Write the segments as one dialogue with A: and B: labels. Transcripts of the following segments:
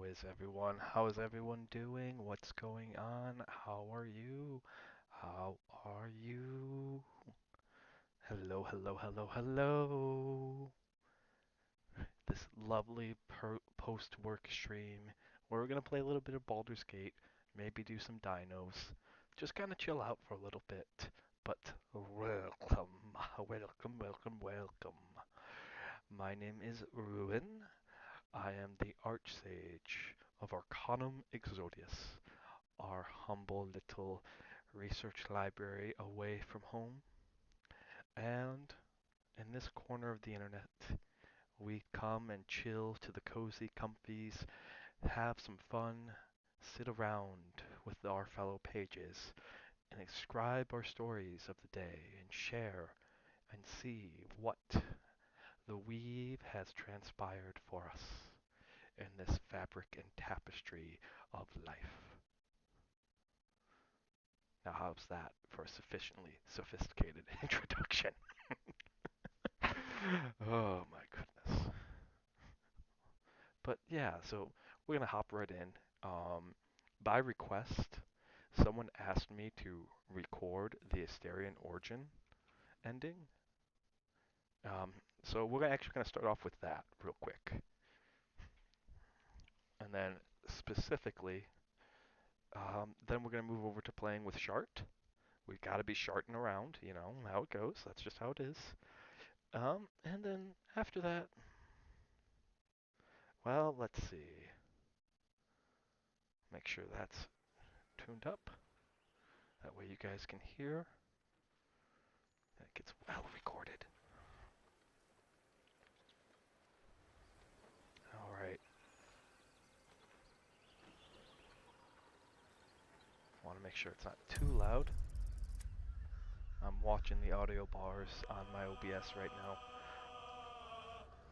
A: How is everyone? How is everyone doing? What's going on? How are you? How are you? Hello, hello, hello, hello. This lovely post-work stream where we're gonna play a little bit of Baldur's Gate, maybe do some dinos, just kind of chill out for a little bit. But welcome, welcome, welcome, welcome. My name is Ruin. I am the Archsage of Arcanum Exodius, our humble little research library away from home. And in this corner of the internet, we come and chill to the cozy comfies, have some fun, sit around with our fellow pages, and describe our stories of the day and share and see what the weave has transpired for us in this fabric and tapestry of life. Now, how's that for a sufficiently sophisticated introduction? Oh my goodness. But yeah, so we're gonna hop right in. By request, someone asked me to record the Astarion origin ending. So we're actually gonna start off with that real quick, and then specifically, then we're gonna move over to playing with Shart. We gotta be sharting around, you know how it goes. That's just how it is. And then after that, well, let's see. Make sure that's tuned up. That way you guys can hear. It gets well recorded. All right. Want to make sure it's not too loud. I'm watching the audio bars on my OBS right now.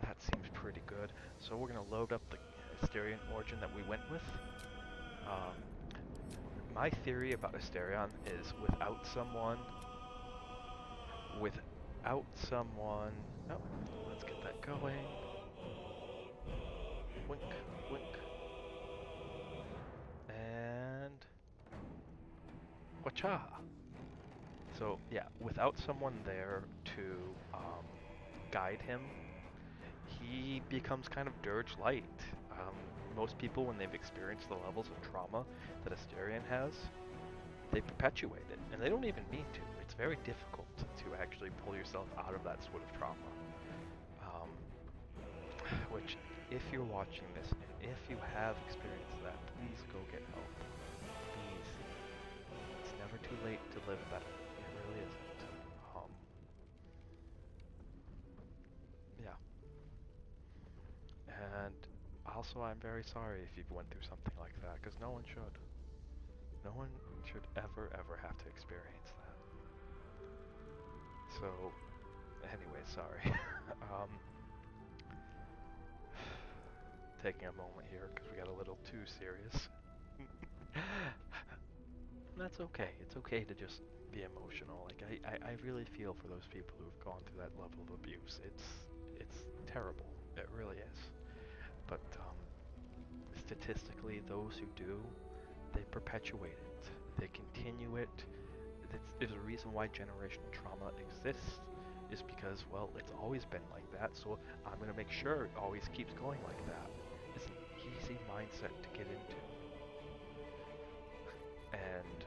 A: That seems pretty good. So we're gonna load up the Astarion origin that we went with. Um, my theory about Astarion is without someone. Oh, let's get that going. Wink, wink, and wacha. So yeah, without someone there to guide him, he becomes kind of Dirge Light. Most people, when they've experienced the levels of trauma that Astarion has, they perpetuate it, and they don't even mean to. It's very difficult to actually pull yourself out of that sort of trauma. Which, if you're watching this, and if you have experienced that, please go get help. Please. It's never too late to live better. It really isn't. Yeah. And also, I'm very sorry if you've went through something like that, because no one should. No one should ever, ever have to experience that. So, anyway, sorry. Taking a moment here because we got a little too serious. That's okay. It's okay to just be emotional. Like I really feel for those people who've gone through that level of abuse. It's terrible. It really is. But statistically, those who do, they perpetuate it. They continue it. There's a reason why generational trauma exists. Is because, well, it's always been like that, so I'm going to make sure it always keeps going like that. It's an easy mindset to get into. And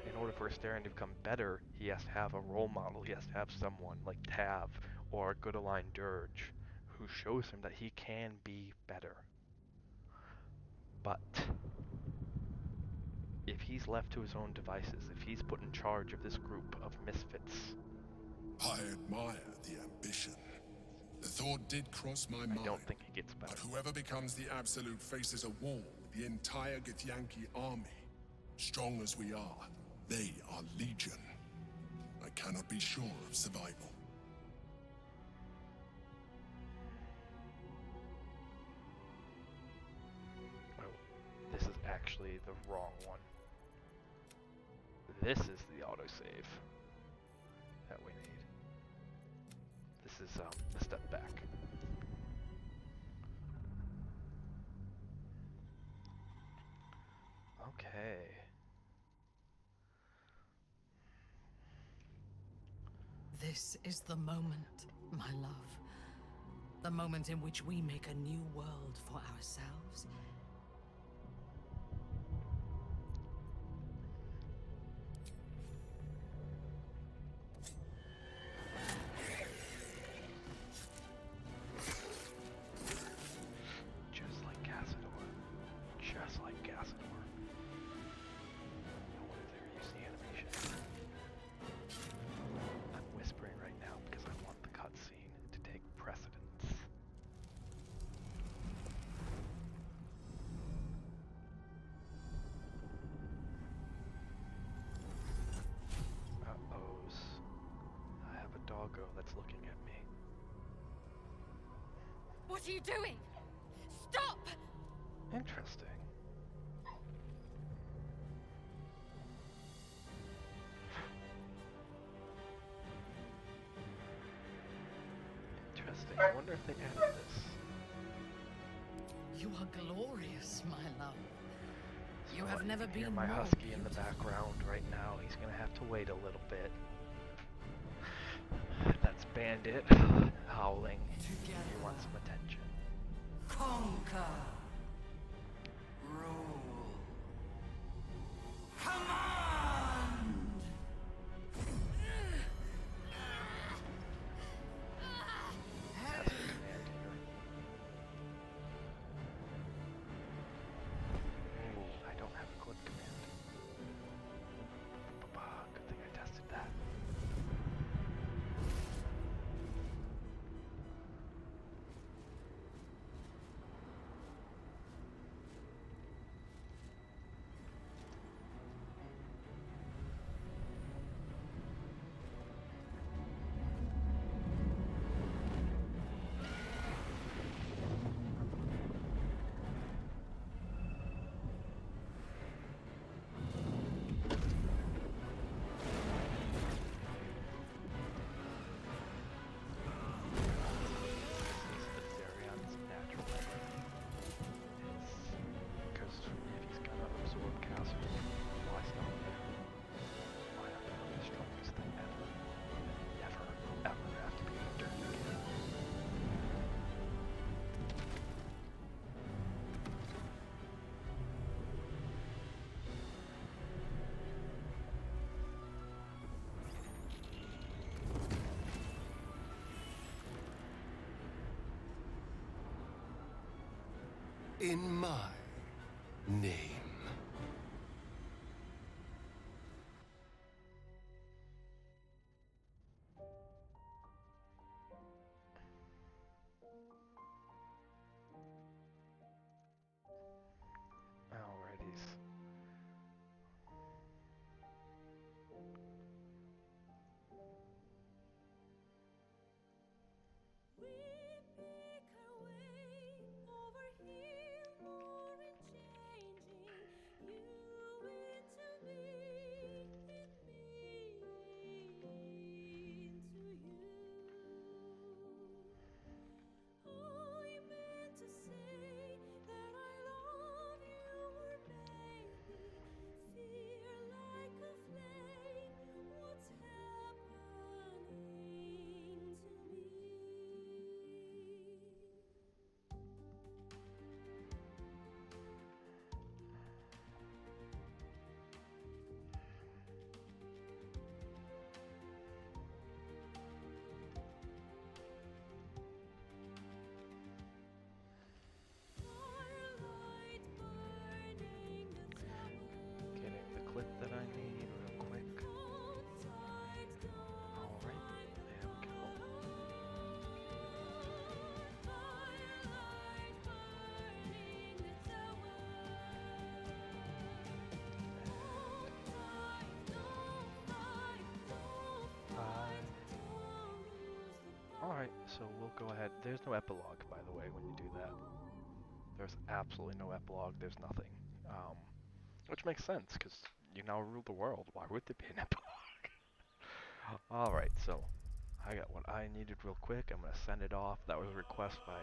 A: in order for Astarion to become better, he has to have a role model. He has to have someone like Tav or a good aligned Dirge who shows him that he can be better. But if he's left to his own devices, if he's put in charge of this group of misfits,
B: I admire the ambition. The thought did cross my mind.
A: I don't think it gets better.
B: But whoever becomes the absolute faces a war with the entire Githyanki army. Strong as we are, they are legion. I cannot be sure of survival.
A: Oh, this is actually the wrong one. This is the autosave that we need. This is a step back. Okay.
C: This is the moment, my love. The moment in which we make a new world for ourselves.
A: Just like Gassador. Just like Gassador. I wonder if they reuse the animation. I'm whispering right now because I want the cutscene to take precedence. Uh-ohs. I have a doggo that's looking at me.
D: What are you doing? Stop!
A: Interesting. Interesting. I wonder if they added this.
C: You are glorious, my love. You
A: So
C: have
A: you
C: never
A: can hear
C: been
A: my
C: more
A: husky in the
C: beautiful.
A: background right now. He's gonna have to wait a little bit. That's Bandit howling. He wants some attention.
C: Conquer. Rule. Command!
A: Has a command here. Ooh, I don't have a click command. Good thing I tested that. Astarion's natural weapon is because if he's gonna absorb castle, why stop there? Why not become the strongest thing ever? Never, ever have to be in the dirt again.
E: In my name.
A: Alrighties.
D: We make our way over hill, more in changing you into me, and me into you. I meant to say that I love you, or maybe fear like a flame. What's happening to me? Firelight burning the tower.
A: Getting the clip that I need real quick.
D: Outside
A: Alright, there we go.
D: firelight burning the tower.
A: Alright, so we'll go ahead. There's no epilogue, by the way, when you do that. There's absolutely no epilogue. There's nothing. Which makes sense, because you now rule the world. Why would there be an epilogue? Alright, so I got what I needed real quick. I'm going to send it off. That was a request by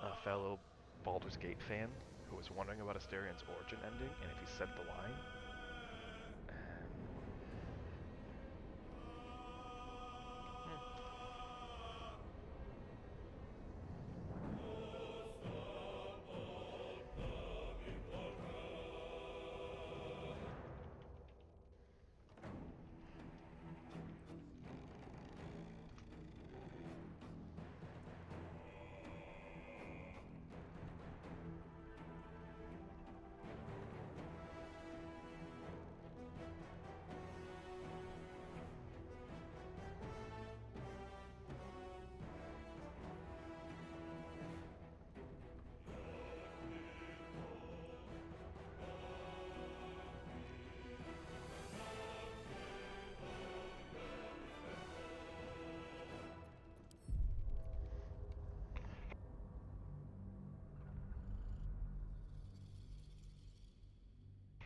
A: a fellow Baldur's Gate fan. who was wondering about Astarion's origin ending and if he said the line.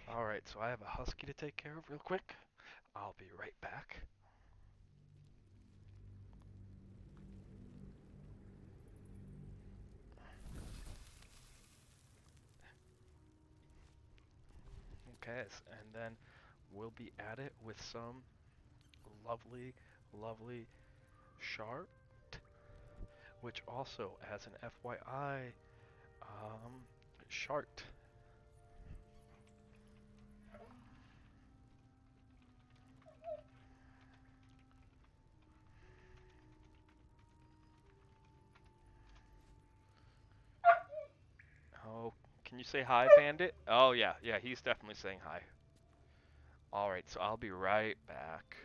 A: And alright, so I have a husky to take care of real quick. I'll be right back. Okay, and then we'll be at it with some lovely, lovely Shart, which also, as an FYI, Shart. Oh, can you say hi, Bandit? Oh, yeah, he's definitely saying hi. Alright, so I'll be right back.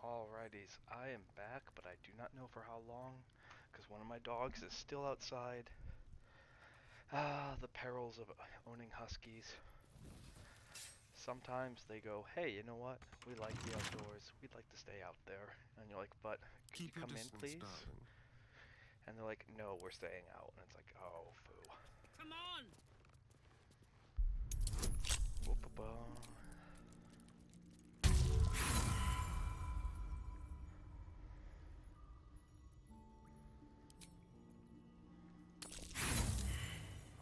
A: Alrighties, I am back, but I do not know for how long, because one of my dogs is still outside. Ah, the perils of owning huskies. Sometimes they go, hey, you know what? We like the outdoors. We'd like to stay out there. And you're like, but could you
E: Keep your
A: come in,
E: distance,
A: please?
E: darling.
A: And they're like, no, we're staying out. And it's like, oh, foo.
C: Come on!
A: Whoop-a-ba.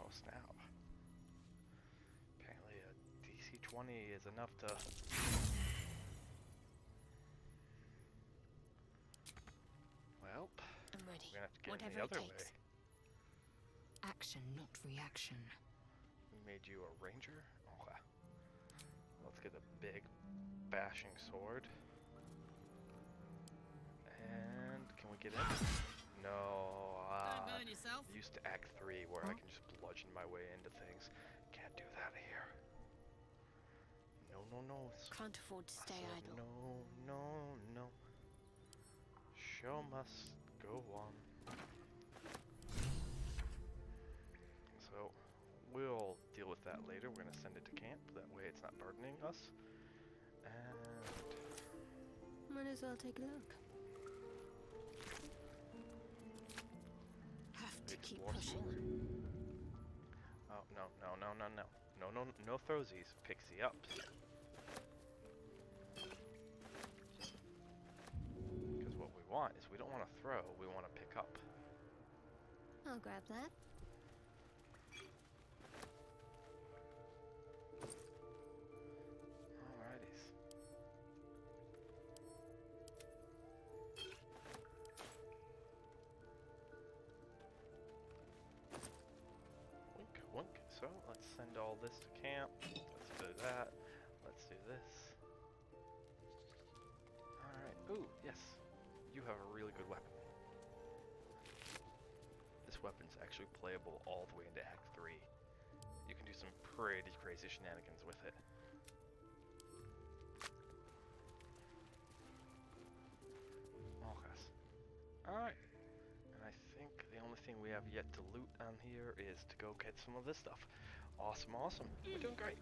A: Oh, snap. Apparently a DC 20 is enough to... Well,
F: I'm ready.
A: we're gonna have to get in
F: Whatever
A: the
F: it
A: other
F: takes.
A: way.
F: Action, not reaction.
A: We made you a ranger? Okay. Let's get a big bashing sword. And can we get in? No.
C: Don't burn yourself.
A: Used to Act 3 where I can just bludgeon my way into things. Can't do that here. No, no, no.
F: Can't afford to stay
A: I said
F: idle.
A: no, no, no. Show must go on. So, we'll deal with that later. We're gonna send it to camp. That way it's not burdening us. And...
F: Might as well take a look. Have to keep
A: explore some
F: pushing.
A: more. Oh, no, no, no, no, no. No, no, no throwsies. Pixie ups. Because what we want is we don't want to throw, we want to pick up.
F: I'll grab that.
A: Alrighties. Wink, wink. So, let's send all this to camp. Let's do that. Let's do this. Alright. Ooh, yes. You have a really good weapon. This weapon's actually playable all the way into Act 3. You can do some pretty crazy shenanigans with it. Okay. Alright. And I think the only thing we have yet to loot on here is to go get some of this stuff. Awesome, awesome. We're doing great.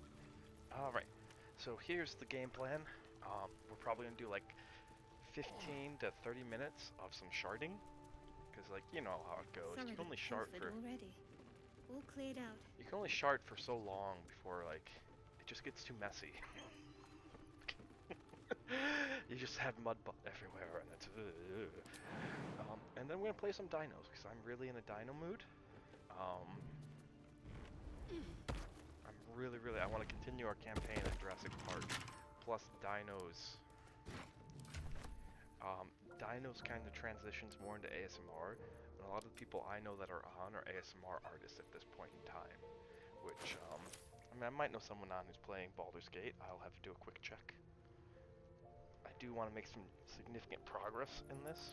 A: Alright. So here's the game plan. We're probably going to do like 15 to 30 minutes of some sharding. Because, like, you know how it goes. You can only shard for...
F: already. All cleared out.
A: You can only shard for so long before, like, it just gets too messy. You just have mud everywhere, and it's... and then we're gonna play some dinos, because I'm really in a dino mood. I'm really, I want to continue our campaign in Jurassic Park, plus dinos. Dinos kind of transitions more into ASMR, and a lot of the people I know that are on are ASMR artists at this point in time, which, I mean, I might know someone on who's playing Baldur's Gate. I'll have to do a quick check. I do want to make some significant progress in this.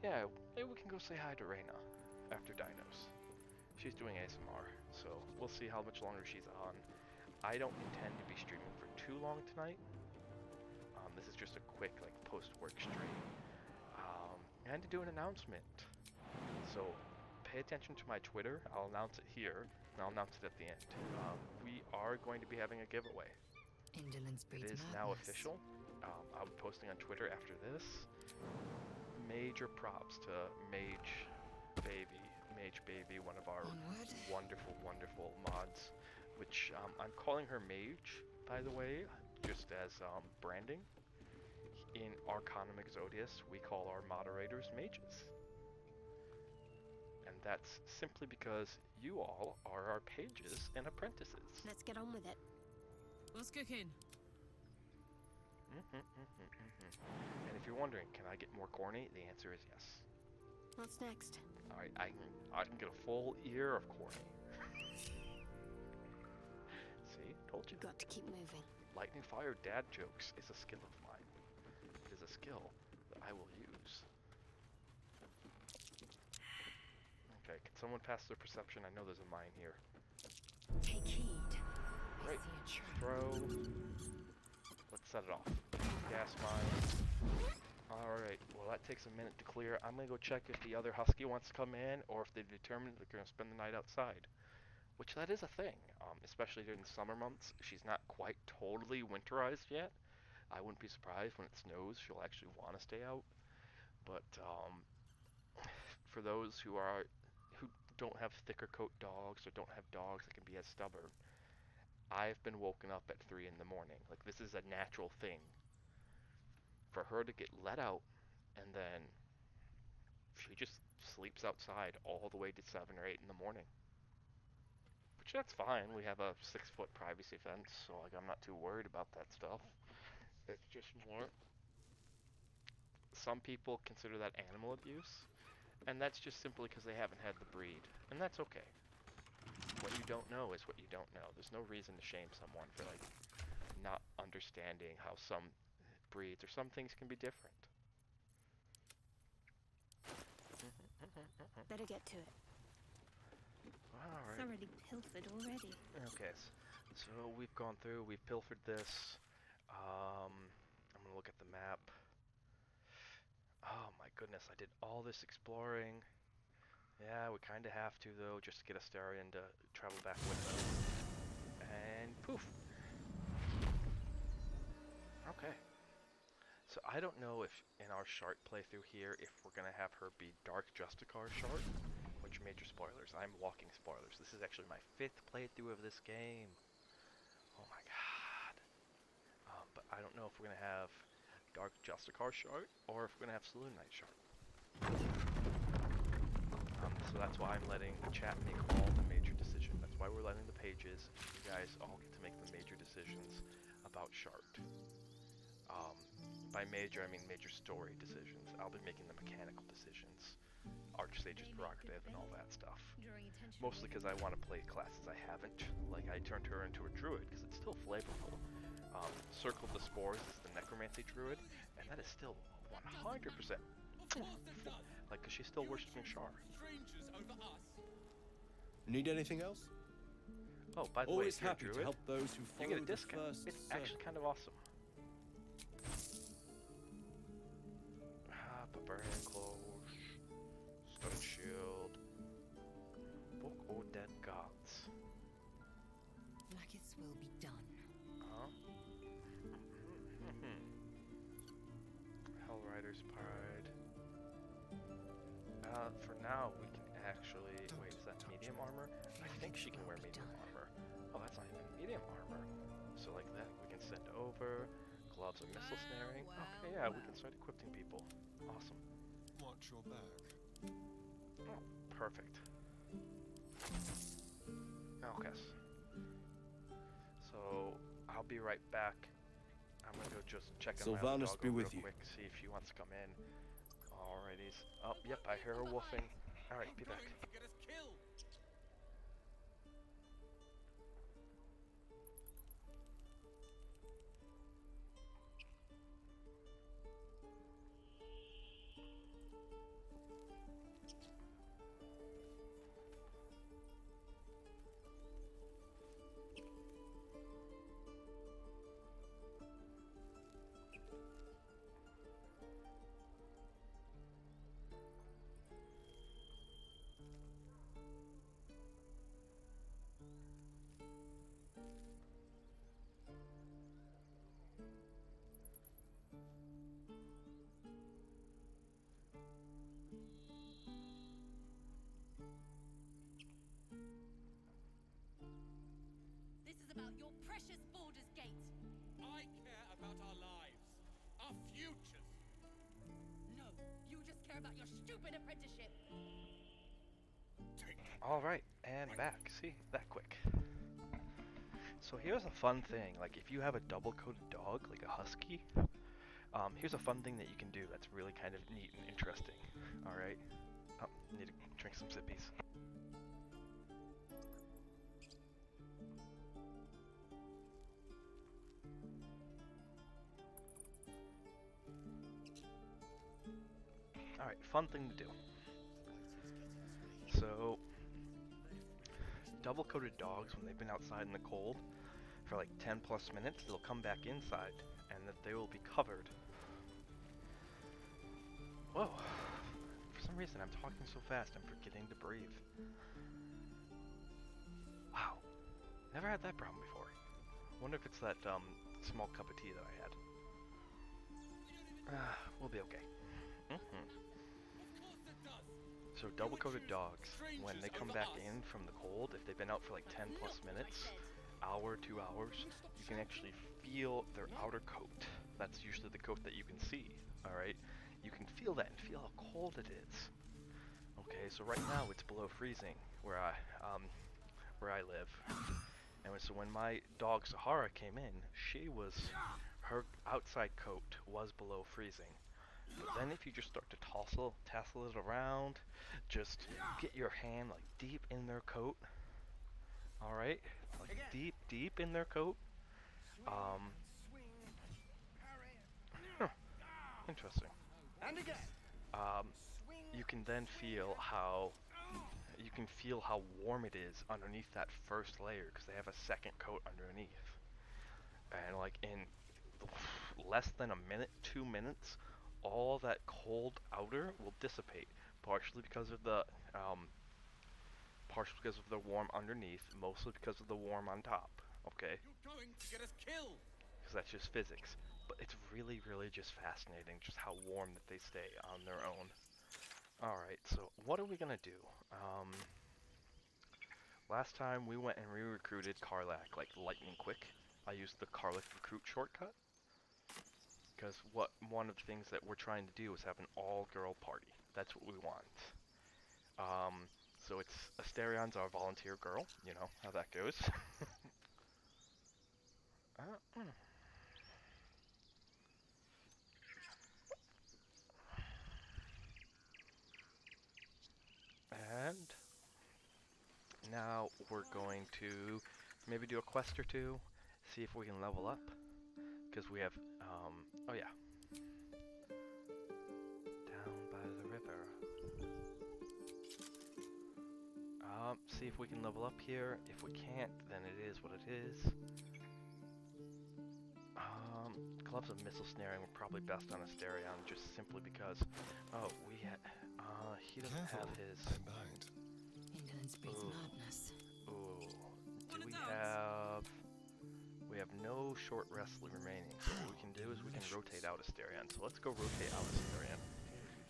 A: Yeah, maybe we can go say hi to Reyna after Dinos. She's doing ASMR, so we'll see how much longer she's on. I don't intend to be streaming for too long tonight. This is just a quick, like, post-work stream. And to do an announcement. So, pay attention to my Twitter. I'll announce it here, and I'll announce it at the end. We are going to be having a giveaway.
C: Indolence breeds
A: It is
C: madness.
A: now official. I'll be posting on Twitter after this. Major props to Mage Baby, one of our
C: Onward.
A: wonderful, wonderful mods, which I'm calling her Mage, by the way, just as branding. In Arcanum Exodius, we call our moderators mages. And that's simply because you all are our pages and apprentices.
F: Let's get on with it.
C: What's cooking?
A: And if you're wondering, can I get more corny? The answer is yes.
F: What's next?
A: Alright, I can get a full ear of corny. See? Told you.
F: Got to keep moving.
A: Lightning fire dad jokes is a skill of mine. It is a skill that I will use someone pass their perception? I know there's a mine here.
C: Take heed. I
A: Right.
C: see a trap.
A: Throw. Let's set it off. Gas mine. Alright, well that takes a minute to clear. I'm gonna go check if the other husky wants to come in, or if they've determined they're gonna spend the night outside. Which that is a thing, especially during the summer months. She's not quite totally winterized yet. I wouldn't be surprised when it snows, she'll actually want to stay out. But for those who don't have thicker coat dogs or don't have dogs that can be as stubborn, I've been woken up at 3 in the morning. Like, this is a natural thing for her to get let out, and then she just sleeps outside all the way to 7 or 8 in the morning. Which that's fine. We have a 6-foot privacy fence, so like I'm not too worried about that stuff. It's just more. Some people consider that animal abuse, and that's just simply because they haven't had the breed, and that's okay. What you don't know is what you don't know. There's no reason to shame someone for like not understanding how some breeds or some things can be different.
F: Better get to it.
A: Alright.
F: Thoroughly pilfered already.
A: Okay, so we've gone through, we've pilfered this. I'm gonna look at the map. Oh my goodness, I did all this exploring. Yeah, we kind of have to though, just to get Astarion to travel back with us. And poof! Okay. So I don't know if in our Shart playthrough here, if we're gonna have her be Dark Justicar Shart, which major spoilers. I'm walking spoilers. This is actually my 5th playthrough of this game. Oh my god. But I don't know if we're gonna have Dark Justicar Shart or if we're gonna have Saloon Knight Shart. So that's why I'm letting the chat make all the major decisions. That's why we're letting the pages. You guys all get to make the major decisions about Shart. By major, I mean major story decisions. I'll be making the mechanical decisions. Archsage's prerogative and all that stuff. Mostly because I want to play classes I haven't. Like, I turned her into a druid because it's still flavorful. Circle of the Spores is the necromancy druid, and that is still 100%. Like, because she's still worshipping Shar.
E: Need anything else?
A: Oh, by the
E: Always
A: way, if you're a
E: happy to
A: druid,
E: help those who
A: you
E: follow
A: get a
E: the
A: discount.
E: first
A: It's
E: circle.
A: actually kind of awesome. Barbarian Cloche, Stone Shield, Book o' Dead Gods.
C: Blackets will be done.
A: Huh? Hellrider's Pride. For now, we can actually... Wait, is that medium armor? I think she can wear medium armor. Oh, that's not even medium armor. So like that, we can send over. Gloves of missile snaring. Okay, yeah, we can start equipping people. Awesome.
B: Watch your back.
A: Oh, perfect. Okay. So, I'll be right back. I'm gonna go just check on my other
E: Sylvanas
A: doggo
E: be
A: real
E: with you.
A: quick, see if she wants to come in. Alrighties. Oh, yep, I hear her woofing. Alright, be back.
D: This is about your precious Baldur's Gate.
G: I care about our lives, our futures.
D: No, you just care about your stupid apprenticeship.
A: Alright, and back. See, that quick. So here's a fun thing, like if you have a double-coated dog, like a husky, here's a fun thing that you can do that's really kind of neat and interesting. Alright. Oh, need to drink some sippies. Alright, fun thing to do. So, double-coated dogs, when they've been outside in the cold for like 10 plus minutes, they'll come back inside, and that they will be covered. Whoa. For some reason, I'm talking so fast, I'm forgetting to breathe. Wow. Never had that problem before. Wonder if it's that small cup of tea that I had. We'll be okay. So double-coated dogs, when they come back in from the cold, if they've been out for like 10 plus minutes, hour, 2 hours, you can actually feel their outer coat. That's usually the coat that you can see, alright? You can feel that and feel how cold it is. Okay, so right now it's below freezing where I live. And so when my dog Sahara came in, her outside coat was below freezing. But then if you just start to tassel it around, just get your hand like deep in their coat, alright? Like deep in their coat. Huh, interesting. You can then feel how warm it is underneath that first layer because they have a second coat underneath. And like in less than a minute, 2 minutes, all that cold outer will dissipate, partially because of the warm underneath, mostly because of the warm on top. Okay,
G: You're going to get us killed!
A: because that's just physics. But it's really, really just fascinating just how warm that they stay on their own. Alright, so what are we gonna do? Last time we went and re-recruited Karlach like lightning quick. I used the Karlach recruit shortcut. Because one of the things that we're trying to do is have an all-girl party. That's what we want. So it's Astarion's our volunteer girl. You know how that goes. And now we're going to maybe do a quest or two, see if we can level up. Because we have, oh yeah. Down by the river. See if we can level up here. If we can't, then it is what it is. Gloves of missile snaring were probably best on Astarion, just simply because, he doesn't have his.
C: Indolence breeds madness.
A: Ooh, do we have no short rest remaining, so what we can do is we can rotate out Astarion. So let's go rotate out Astarion,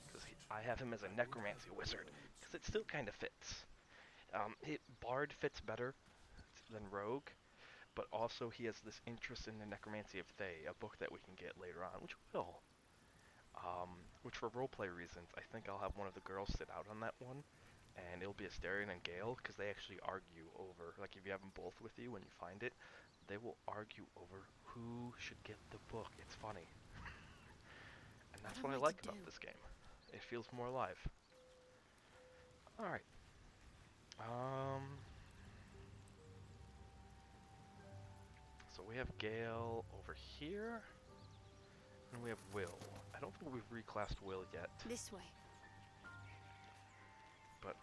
A: because I have him as a necromancy wizard, because it still kind of fits. Bard fits better than rogue, but also he has this interest in the necromancy of Thay, a book that we can get later on, which we will. Which for roleplay reasons, I think I'll have one of the girls sit out on that one, and it'll be Astarion and Gale, because they actually argue over, like if you have them both with you when you find it, they will argue over who should get the book. It's funny. And that's what I like about this game. It feels more alive. Alright. So we have Gale over here, and we have Will. I don't think we've reclassed Will yet.
F: This way.
A: But,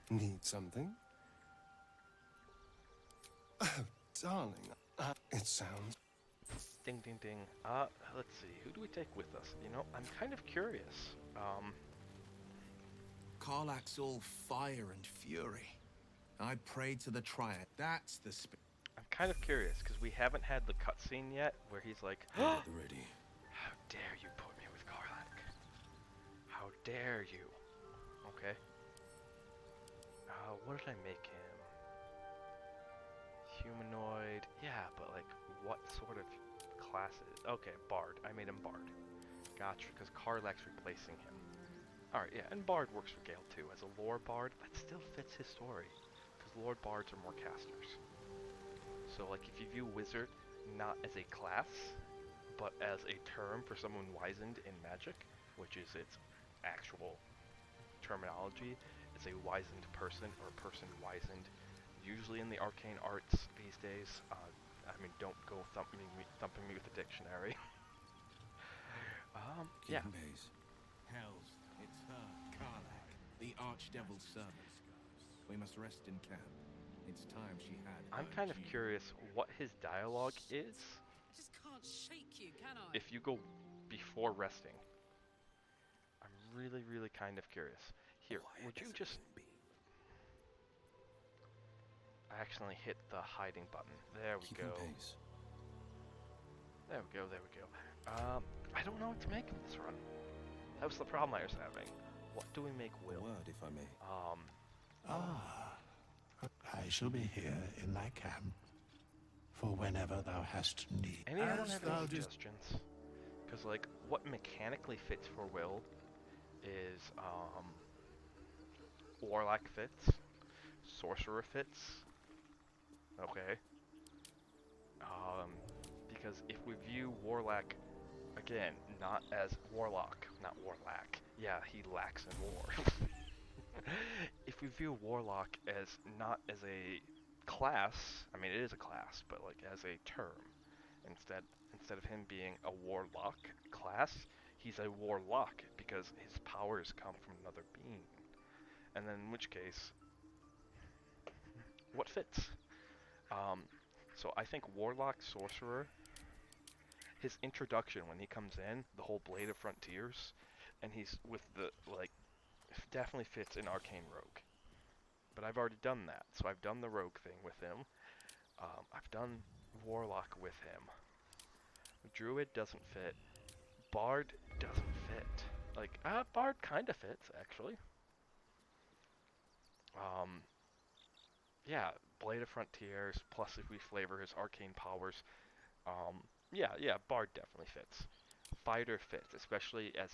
E: Need something? Oh, darling. It sounds...
A: ding ding ding. Let's see, who do we take with us? You know, I'm kind of curious.
H: Karlach's all fire and fury. I pray to the Triad. That's the spirit.
A: I'm kind of curious, because we haven't had the cutscene yet, where he's like,
E: ready.
A: how dare you put me with Karlach? How dare you? Okay. What did I make him? Humanoid. Yeah, but like, what sort of classes? Okay, Bard. I made him Bard. Gotcha, because Karlach's replacing him. Alright, yeah, and Bard works for Gale too. As a lore Bard, that still fits his story. Because Lord Bards are more casters. So like, if you view Wizard not as a class, but as a term for someone wizened in magic, which is its actual terminology, it's a wizened person or a person wizened, usually in the arcane arts these days. I mean, don't go thumping me with the dictionary. Yeah.
H: Hells, it's her, Karlach, the archdevil's servant. We must rest in camp. It's time she had
A: I'm
H: her
A: kind of
H: due.
A: curious what his dialogue is
C: I just can't shake you, can I?
A: if you go before resting. I'm really, really kind of curious. Here, would you just... I accidentally hit the hiding button. There we
E: Keeping
A: go.
E: pace.
A: There we go, there we go. I don't know what to make of this run. That was the problem I was having. What do we make
E: A
A: Will?
E: word, if I may.
I: I shall be here in thy camp for whenever thou hast need.
A: Anyone
I: As
A: have
I: thou
A: any
I: dest-
A: suggestions? Because, like, what mechanically fits for Will is, Warlock fits, Sorcerer fits, okay? Because if we view Warlock, again, not as Warlock, not Warlack, yeah, he lacks in war. If we view Warlock as not as a class, I mean it is a class, but like as a term, instead of him being a Warlock class, he's a Warlock because his powers come from another being. And then in which case, what fits? So I think Warlock Sorcerer, his introduction when he comes in, the whole Blade of Frontiers, and he's with the, like, definitely fits in Arcane Rogue. But I've already done that, so I've done the Rogue thing with him. I've done Warlock with him. Druid doesn't fit. Bard doesn't fit. Like, Bard kind of fits, actually. Yeah, Blade of Frontiers, plus if we flavor his arcane powers, yeah, Bard definitely fits. Fighter fits, especially as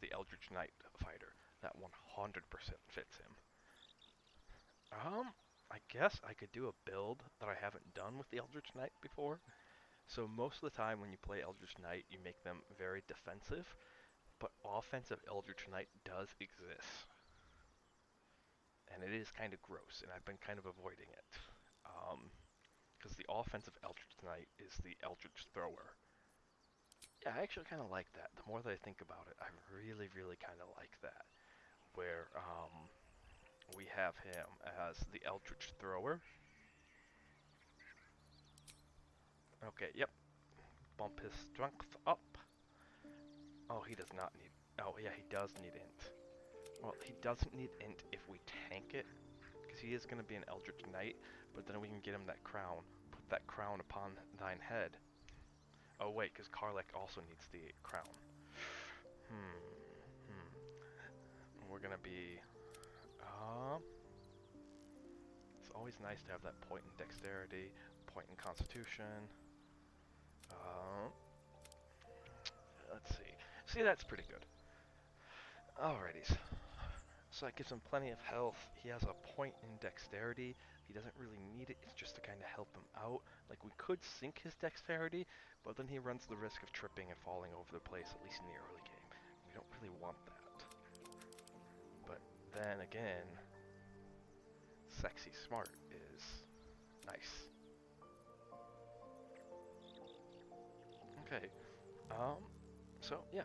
A: the Eldritch Knight fighter. That 100% fits him. I guess I could do a build that I haven't done with the Eldritch Knight before. So most of the time when you play Eldritch Knight, you make them very defensive, but offensive Eldritch Knight does exist. And it is kind of gross, and I've been kind of avoiding it. Because the offensive Eldritch Knight is the Eldritch Thrower. Yeah, I actually kind of like that. The more that I think about it, I really, really kind of like that. Where, we have him as the Eldritch Thrower. Okay, yep. Bump his strength up. Oh, he does not need... Oh, yeah, he does need int. Well, he doesn't need int if we tank it, because he is going to be an Eldritch Knight, but then we can get him that crown. Put that crown upon thine head. Oh, wait, because Karlach also needs the crown. We're going to be... It's always nice to have that point in dexterity, point in constitution. Let's see. See, that's pretty good. Alrighties. So that gives him plenty of health. He has a point in dexterity. He doesn't really need it. It's just to kind of help him out. Like, we could sink his dexterity, but then he runs the risk of tripping and falling over the place, at least in the early game. We don't really want that. But then again, sexy smart is nice. Okay. So yeah,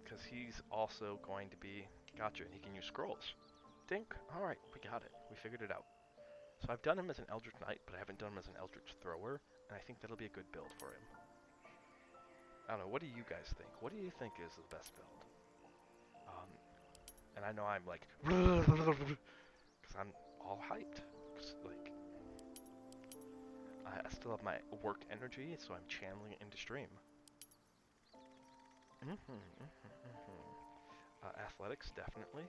A: because he's also going to be... Gotcha, and he can use scrolls. Dink. Alright, we got it. We figured it out. So I've done him as an Eldritch Knight, but I haven't done him as an Eldritch Thrower, and I think that'll be a good build for him. I don't know, what do you guys think? What do you think is the best build? And I know I'm like... Because I'm all hyped. Like, I still have my work energy, so I'm channeling it into stream. Athletics, definitely.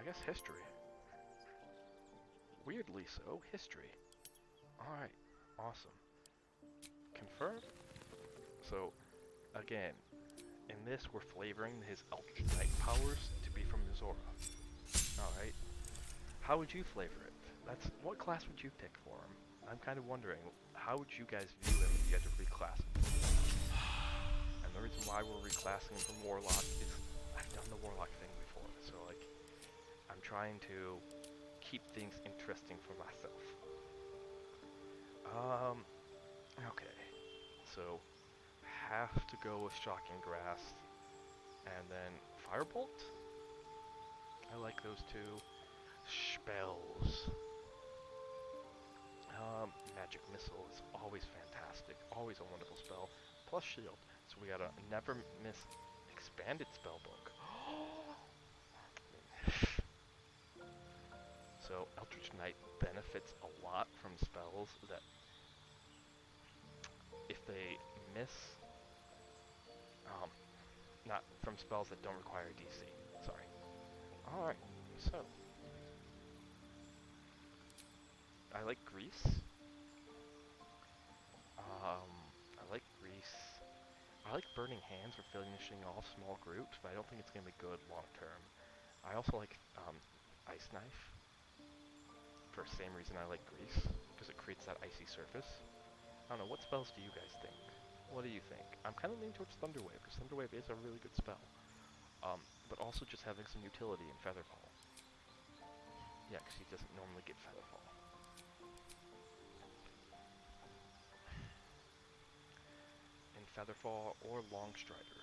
A: I guess history. Weirdly so, history. Alright, awesome. Confirm. So, again, in this we're flavoring his Eldritch Knight powers to be from Zora. Alright. How would you flavor it? What class would you pick for him? I'm kind of wondering, how would you guys view him if you had to reclass him? And the reason why we're reclassing him from Warlock is I've done the Warlock thing before, so like, I'm trying to keep things interesting for myself. Okay. So, have to go with Shocking Grasp. And then Firebolt? I like those two. Spells. Magic Missile is always fantastic. Always a wonderful spell. Plus Shield. So we got a never miss expanded spellbook. So Eldritch Knight benefits a lot from spells that if they miss, not from spells that don't require DC. Sorry. Alright, so I like Grease. I like Grease. I like Burning Hands for finishing off small groups, but I don't think it's going to be good long term. I also like Ice Knife, for the same reason I like Grease, because it creates that icy surface. I don't know, what spells do you guys think? What do you think? I'm kind of leaning towards Thunderwave, because Thunderwave is a really good spell. But also just having some utility in Featherfall. Yeah, because he doesn't normally get Featherfall. In Featherfall or Longstrider.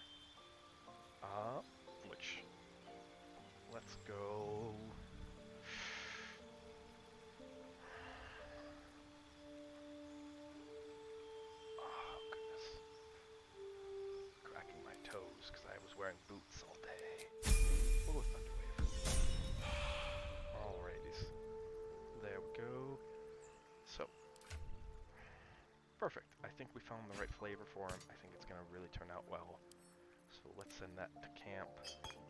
A: Which... Let's go... Oh, goodness. Cracking my toes, because I was wearing boots all day. We'll go with Thunderwave. Alrighties. There we go. So. Perfect. I think we found the right flavor for him. I think it's going to really turn out well. So let's send that to camp.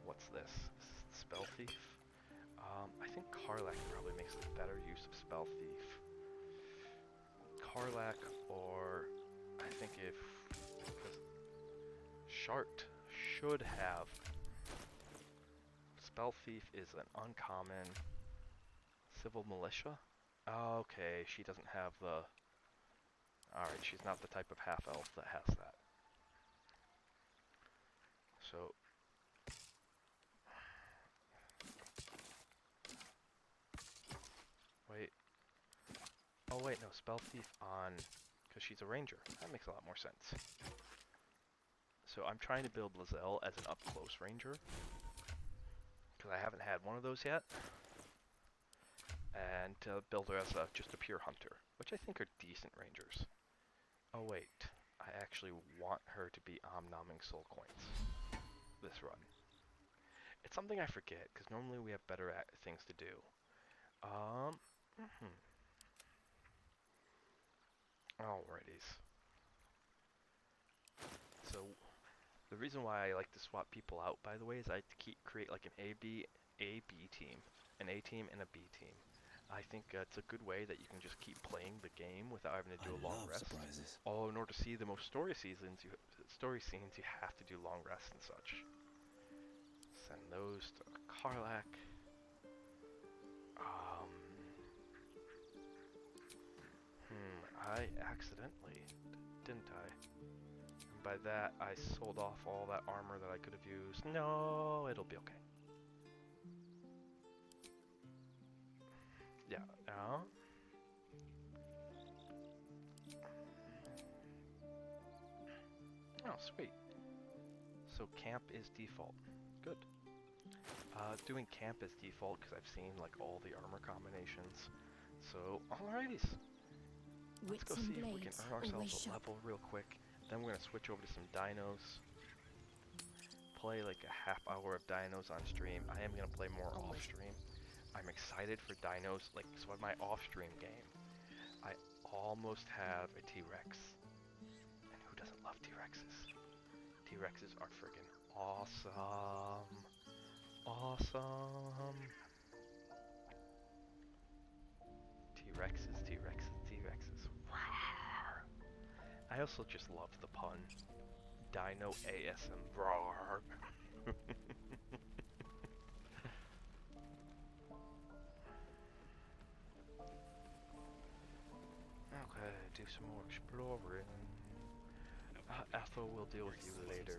A: What's this? This is Spell Thief. I think Karlach probably makes a better use of Spell Thief. Karlach, or I think if Shart should have. Spell Thief is an uncommon Civil Militia. Okay, she doesn't have the... Alright, she's not the type of half-elf that has that. So... Wait. Oh wait, no, Spell Thief on... Because she's a ranger. That makes a lot more sense. So I'm trying to build Lizelle as an up-close ranger. Because I haven't had one of those yet. And to build her as just a pure hunter. Which I think are decent rangers. Oh wait, I actually want her to be Omnoming Soul Coins this run. It's something I forget, because normally we have better things to do. Alrighties. So, the reason why I like to swap people out, by the way, is I like to create like an A-B team, an A team and a B team. I think it's a good way that you can just keep playing the game without having to do a long rest.
E: Surprises.
A: Although in order to see the most story scenes, you have to do long rests and such. Send those to Karlach. I accidentally, didn't I? And by that, I sold off all that armor that I could have used. No, it'll be okay. Yeah, Oh, sweet. So camp is default. Good. Doing camp is default because I've seen like all the armor combinations. So, alrighties. Let's go see if we can earn ourselves a level real quick. Then we're gonna switch over to some dinos. Play like a half hour of dinos on stream. I am gonna play more off stream. I'm excited for dinos. Like, so in my off stream game, I almost have a T-Rex. And who doesn't love T-Rexes? T-Rexes are friggin' awesome. Awesome. T-Rexes, T-Rexes, T-Rexes. Rawr. I also just love the pun. Dino ASM. Rawr. Okay, do some more exploring. Ethel will deal with you later.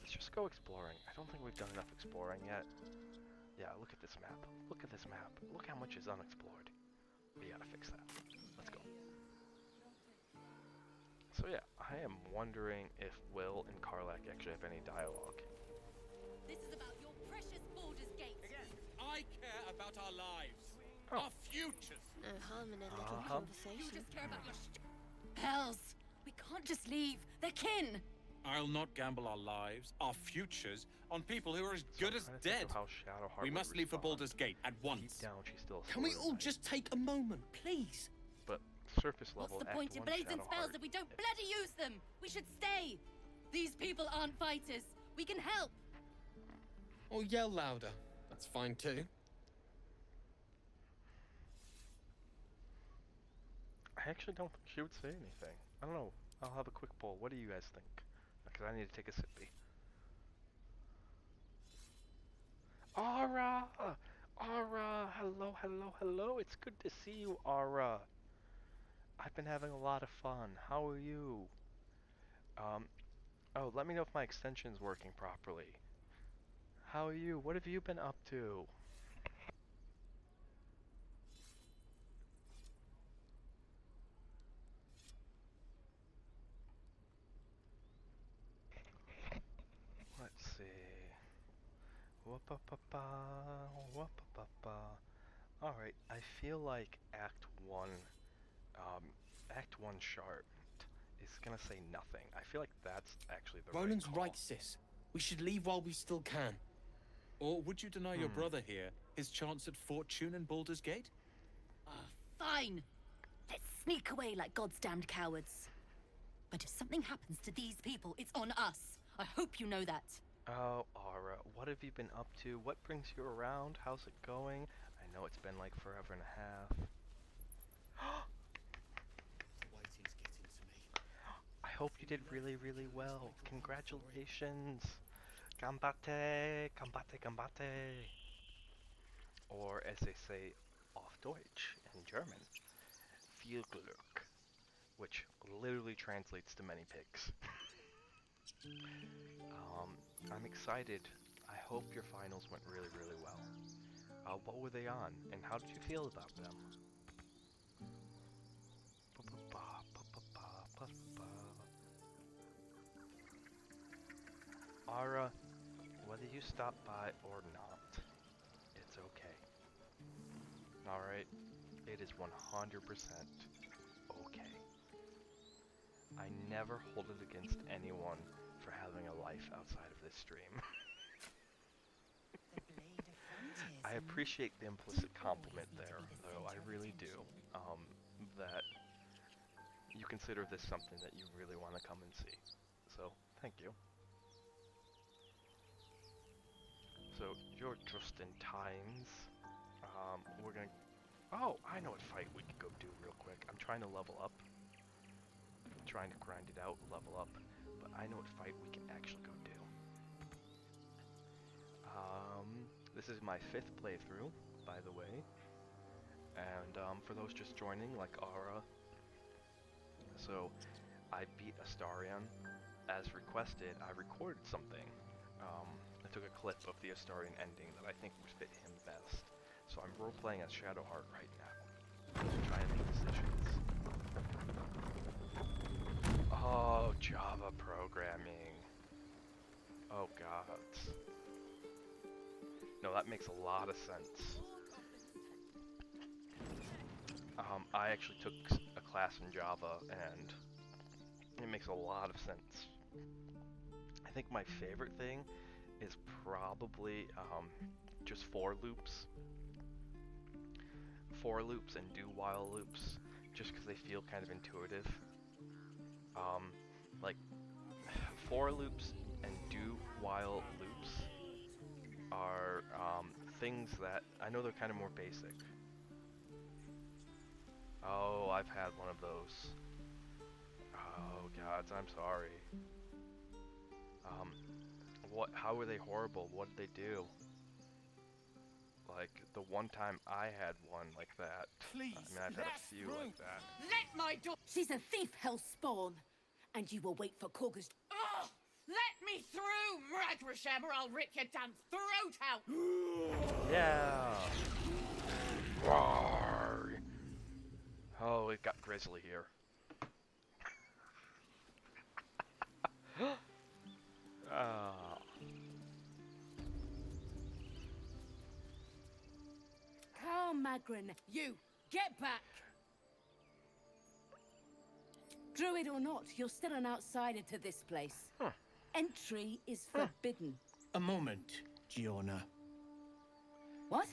A: Let's just go exploring. I don't think we've done enough exploring yet. Yeah, look at this map. Look at this map. Look how much is unexplored. We gotta fix that. Let's go. So yeah, I am wondering if Will and Karlak actually have any dialogue.
D: This is about your precious Baldur's Gate.
G: I care about our lives,
A: Oh.
G: our futures.
F: No harm in a little
A: Uh-huh.
D: You
F: conversation.
D: just care about your Hells! We can't just leave. They're kin!
G: I'll not gamble our lives, our futures, on people who are as
A: So
G: good
A: I'm
G: as
A: trying to think
G: dead.
A: of how Shadowheart
G: We
A: would
G: must leave for
A: respond.
G: Baldur's Gate at once.
A: Deep down, she's still a
H: Can we
A: Sword
H: all
A: Knight,
H: just take a moment, please?
A: but surface
D: What's
A: level
D: the
A: Act
D: point in
A: 1
D: blazing spells
A: Shadowheart
D: if we don't
A: is-
D: bloody use them? We should stay! These people aren't fighters. We can help!
J: Or yell louder. That's fine too.
A: I actually don't think she would say anything. I don't know. I'll have a quick poll. What do you guys think? Because I need to take a sippy. Aura! Aura! Hello, hello, hello. It's good to see you, Aura. I've been having a lot of fun. How are you? Oh, let me know if my extension's working properly. How are you? What have you been up to? Let's see. Whoop-a-pa-pa, whoop-a-pa-pa. Alright, I feel like Act 1 Shart is gonna say nothing. I feel like that's actually the
J: Roland's
A: right call.
J: right, sis. We should leave while we still can.
G: Or would you deny your brother here his chance at fortune in Baldur's Gate?
D: Fine! Let's sneak away like God's damned cowards. But if something happens to these people, it's on us. I hope you know that.
A: Oh, Aura, what have you been up to? What brings you around? How's it going? I know it's been like forever and a half.
J: Waiting's getting to me.
A: I hope you did really, really well. Congratulations. Gambate, gambate, gambate. Or as they say off Deutsch in German, viel Glück, which literally translates to many pigs. I'm excited. I hope your finals went really, really well. What were they on, and how did you feel about them? Ara, whether you stop by or not, it's okay. Alright? It is 100% okay. I never hold it against anyone for having a life outside of this stream. I appreciate the implicit compliment there, though, I really do. That you consider this something that you really want to come and see. So, thank you. So, you're just in times. We're gonna... Oh, I know what fight we could go do real quick. I'm trying to level up. I'm trying to grind it out, level up. But I know what fight we can actually go do. This is my 5th playthrough, by the way. And for those just joining, like Aura, so I beat Astarion. As requested, I recorded something. I took a clip of the Astarion ending that I think would fit him best. So I'm role-playing as Shadowheart right now, to try and make decisions. Oh, Java programming. Oh god. No, that makes a lot of sense. I actually took a class in Java, and it makes a lot of sense. I think my favorite thing is probably just for loops. For loops and do while loops, just because they feel kind of intuitive. Like, for loops and do while loops are things that I know they're kind of more basic. Oh, I've had one of those. Oh gods, I'm sorry. How were they horrible? What did they do? Like, the one time I had one like that.
H: Please,
A: I mean, I've had a few like that.
D: Let my daughter... She's a thief, hellspawn. And you will wait for Korga's...
K: Oh, let me through, Mragrasham, or I'll rip your damn throat out!
A: Yeah! Roar! Oh, it got grisly here. Ah,
K: Carl Magrin, you, get back! Druid or not, you're still an outsider to this place.
A: huh.
K: Entry is forbidden.
I: A moment, Giona.
K: What?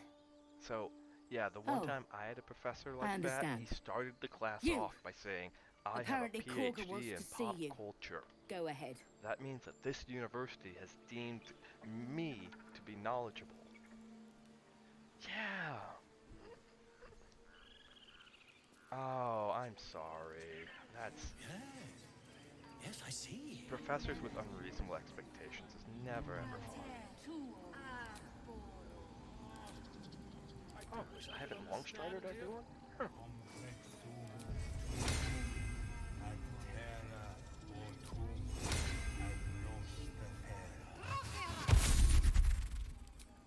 A: So, yeah, the one
K: Oh,
A: time I had a professor
K: I
A: like that,
K: understand.
A: he started the class
K: You!
A: off by saying, I have a
K: Apparently Korga wants
A: PhD in
K: to see
A: pop
K: you.
A: culture.
K: Go ahead.
A: That means that this university has deemed me to be knowledgeable. Yeah. Oh, I'm sorry. That's
I: Yes, I see.
A: professors with unreasonable expectations is never ever fun. Oh, I haven't long strided everyone? Huh.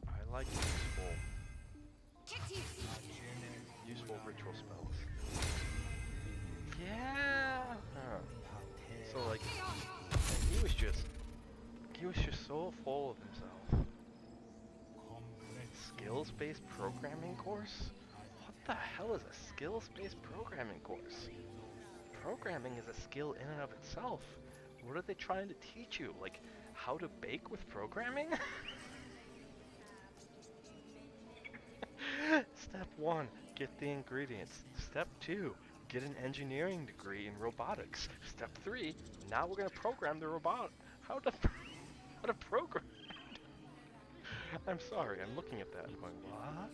A: I like useful ritual spells. Yeah. Huh. So like, man, he was just so full of himself. Skills-based programming course? What the hell is a skills-based programming course? Programming is a skill in and of itself. What are they trying to teach you? Like, how to bake with programming? Step 1, get the ingredients. Step 2, get an engineering degree in robotics. Step 3, now we're going to program the robot. How to program? I'm sorry, I'm looking at that and going, what?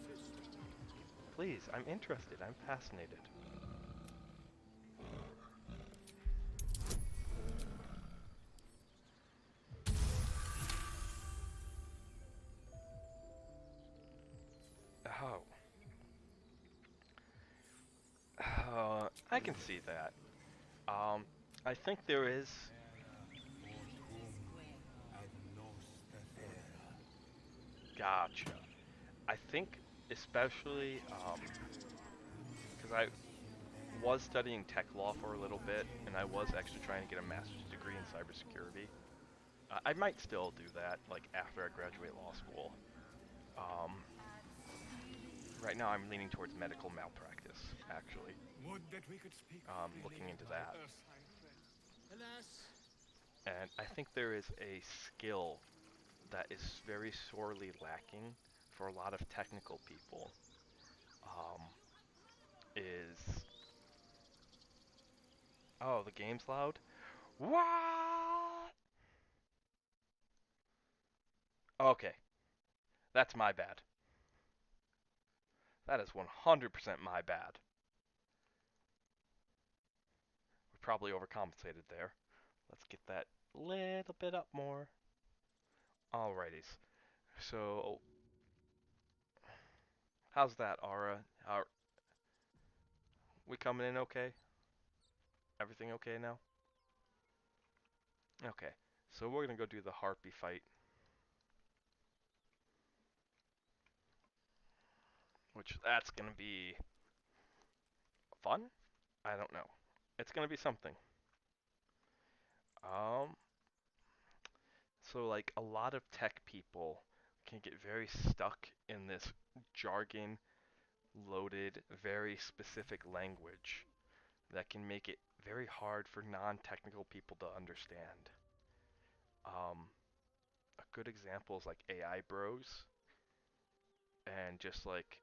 A: Please, I'm interested, I'm fascinated. Oh. I can see that. I think there is. Gotcha. I think especially because I was studying tech law for a little bit, and I was actually trying to get a master's degree in cybersecurity. I might still do that, like after I graduate law school. Um, right now, I'm leaning towards medical malpractice, actually.
B: Would that we could speak
A: Looking
B: freely
A: into
B: of
A: that.
B: my Ursine friend. Alas,
A: And I think there is a skill that is very sorely lacking for a lot of technical people. Um, is oh, the game's loud? What? Okay, that's my bad. That is 100% my bad. We probably overcompensated there. Let's get that little bit up more. Alrighties. So, how's that, Aura? Are we coming in okay? Everything okay now? Okay. So we're gonna go do the harpy fight. Which that's gonna be fun? I don't know. It's gonna be something. Um, so like a lot of tech people can get very stuck in this jargon loaded, very specific language that can make it very hard for non-technical people to understand. A good example is like AI bros and just like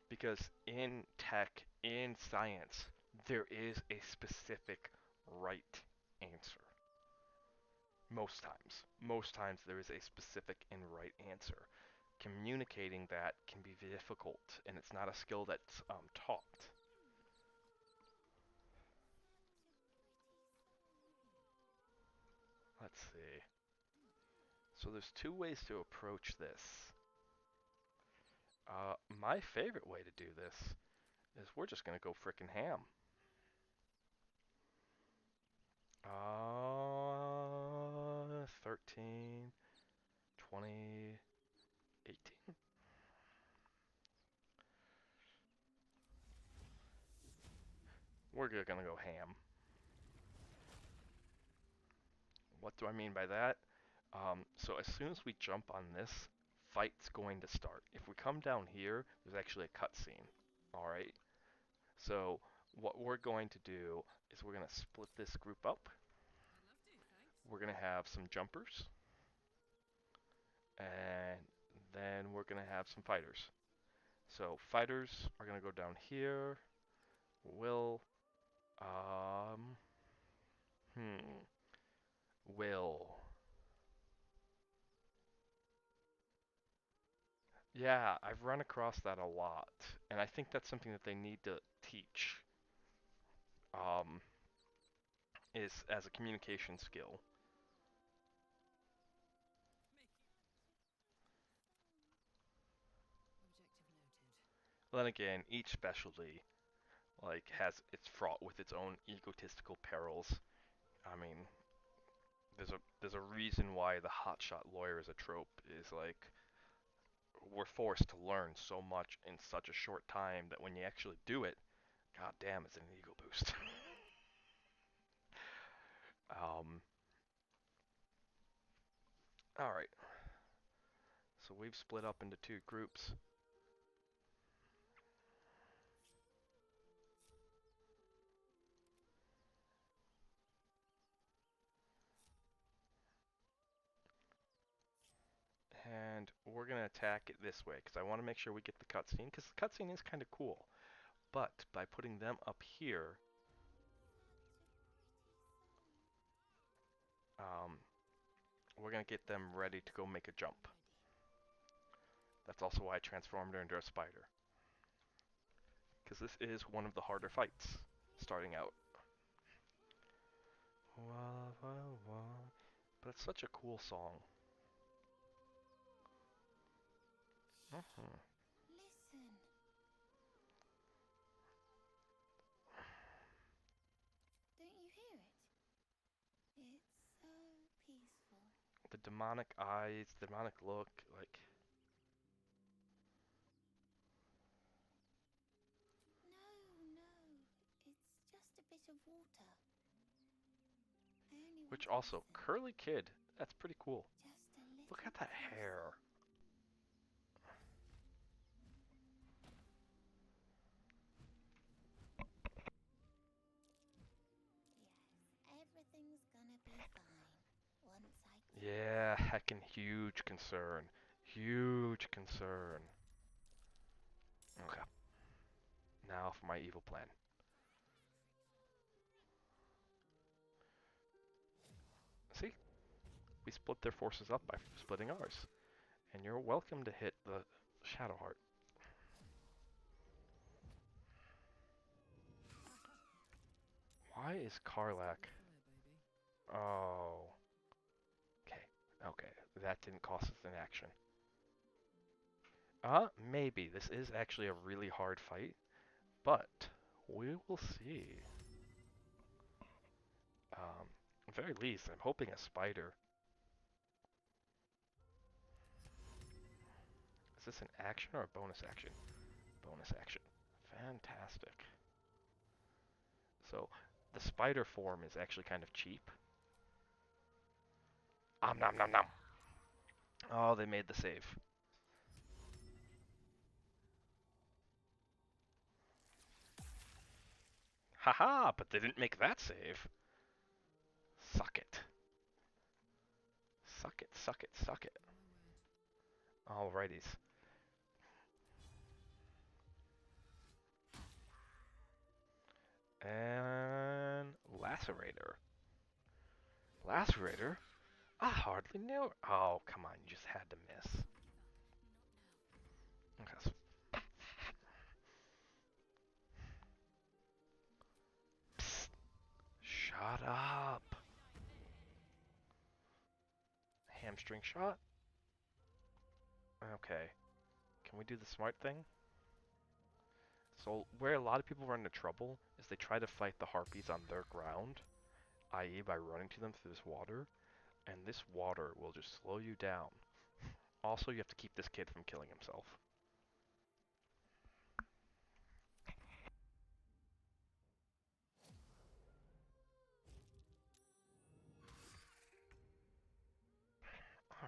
A: because in tech, in science, there is a specific right answer. Most times there is a specific and right answer. Communicating that can be difficult, and it's not a skill that's taught. Let's see. So there's two ways to approach this. My favorite way to do this is we're just gonna go frickin' ham. 13, 20, 18. We're gonna go ham. What do I mean by that? So as soon as we jump on this, fight's going to start. If we come down here, there's actually a cutscene. Alright? So what we're going to do is we're going to split this group up. We're going to have some jumpers. And then we're going to have some fighters. So fighters are going to go down here. Will, hmm, will. Yeah, I've run across that a lot, and I think that's something that they need to teach, um, is as a communication skill. Then again, each specialty has it's fraught with its own egotistical perils. I mean, there's a reason why the hotshot lawyer is a trope. Is like we're forced to learn so much in such a short time that when you actually do it, god damn, it's an ego boost. um, all right. So we've split up into two groups. And we're going to attack it this way, because I want to make sure we get the cutscene, because the cutscene is kind of cool. But by putting them up here, we're going to get them ready to go make a jump. That's also why I transformed her into a spider. Because this is one of the harder fights, starting out. Wah, wah, wah. But it's such a cool song.
D: Listen. Don't you hear it? It's so peaceful.
A: The demonic eyes, demonic look, like...
D: No. It's just a bit of water. I only
A: Which
D: want to
A: also,
D: listen.
A: curly kid, that's pretty cool.
D: Just a little
A: Look at that
D: closer.
A: hair.
D: Yes, everything's gonna be fine. Once I get
A: Yeah, heckin' huge concern. Huge concern. Okay. Now for my evil plan. See? We split their forces up by splitting ours. And you're welcome to hit the Shadowheart. Why is Karlach... Oh. Okay. That didn't cost us an action. Maybe. This is actually a really hard fight. But, we will see. At the very least, I'm hoping a spider. Is this an action or a bonus action? Bonus action. Fantastic. So, the spider form is actually kind of cheap. Nom nom nom. Oh, they made the save. Haha, but they didn't make that save. Suck it. Suck it, suck it, suck it. Alrighties. And Lacerator. Lacerator? I hardly knew her. Oh, come on, you just had to miss. Okay, so psst. Shut up. Hamstring shot? Okay. Can we do the smart thing? So, where a lot of people run into trouble is they try to fight the harpies on their ground, i.e. by running to them through this water, and this water will just slow you down. Also, you have to keep this kid from killing himself.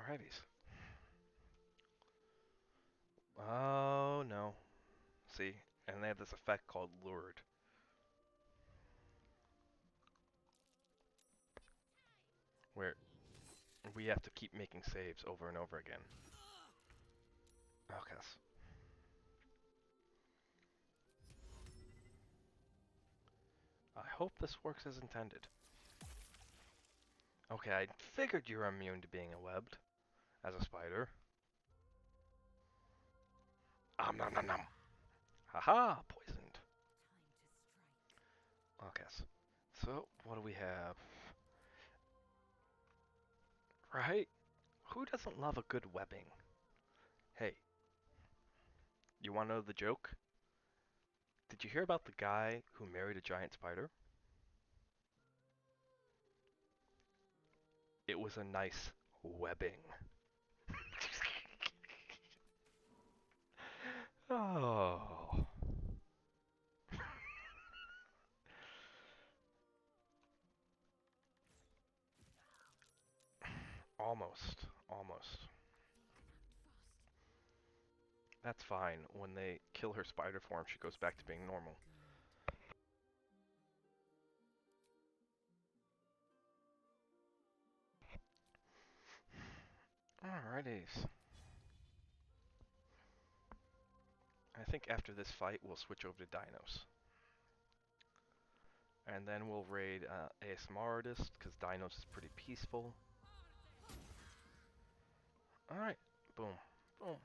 A: Alrighties. Oh no. See, and they have this effect called lured. Where we have to keep making saves over and over again. Okay. I hope this works as intended. Okay, I figured you're immune to being webbed as a spider. Nom nom nom. Haha, poisoned. Okay, so what do we have? Right? Who doesn't love a good webbing? Hey, you want to know the joke? Did you hear about the guy who married a giant spider? It was a nice webbing. Oh. Almost. Almost. That's fine. When they kill her spider form, she goes back to being normal. Alrighties. I think after this fight, we'll switch over to Dinos. And then we'll raid ASMR Artist, because Dinos is pretty peaceful. Alright. Boom. Boom.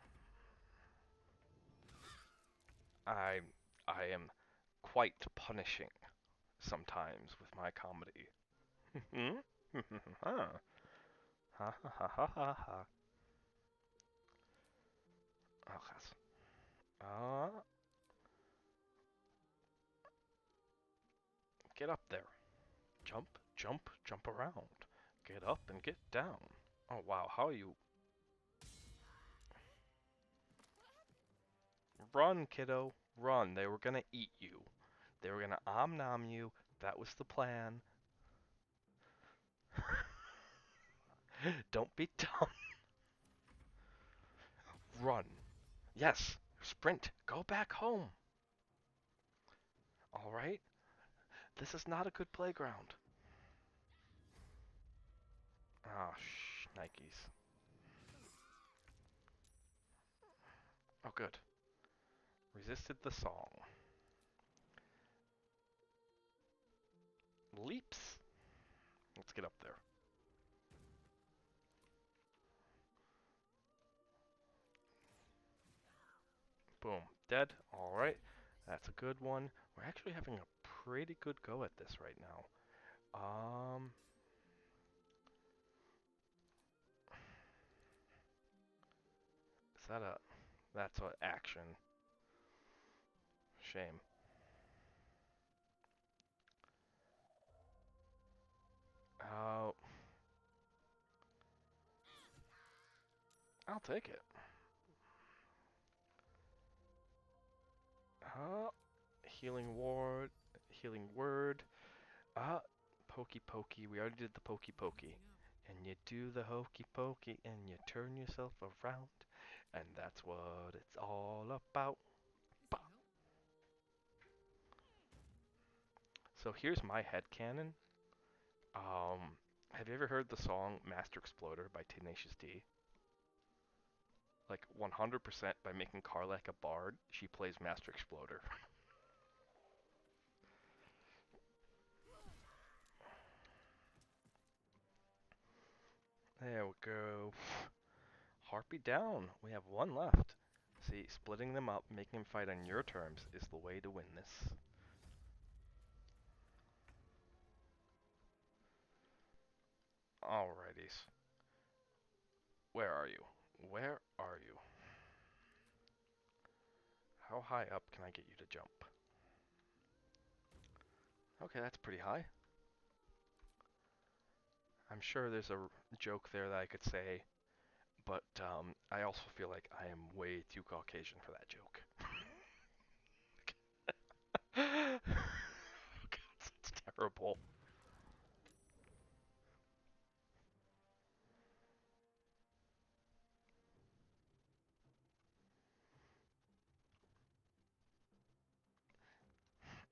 A: I am quite punishing sometimes with my comedy. Ha ha ha ha ha ha. Okay. Get up there. Jump, jump, jump around. Get up and get down. Oh wow, how are you? Run, kiddo, run. They were gonna eat you. They were gonna nom you. That was the plan. Don't be dumb. Run. Yes, sprint. Go back home. Alright? This is not a good playground. Oh, Nikes. Oh, good. Resisted the song. Leaps. Let's get up there. Boom. Dead. Alright. That's a good one. We're actually having a pretty good go at this right now. Is that a... That's an action. Shame. Oh. I'll take it. Healing ward. Healing word. Pokey pokey. We already did the pokey pokey. And you do the hokey pokey and you turn yourself around. And that's what it's all about. Bah. So here's my headcanon. Have you ever heard the song Master Exploder by Tenacious D? Like 100% by making Karlak a bard, she plays Master Exploder. There we go. Harpy down. We have one left. See, splitting them up, making them fight on your terms is the way to win this. Alrighties. Where are you? Where are you? How high up can I get you to jump? Okay, that's pretty high. I'm sure there's a joke there that I could say, but I also feel like I am way too Caucasian for that joke. It's terrible.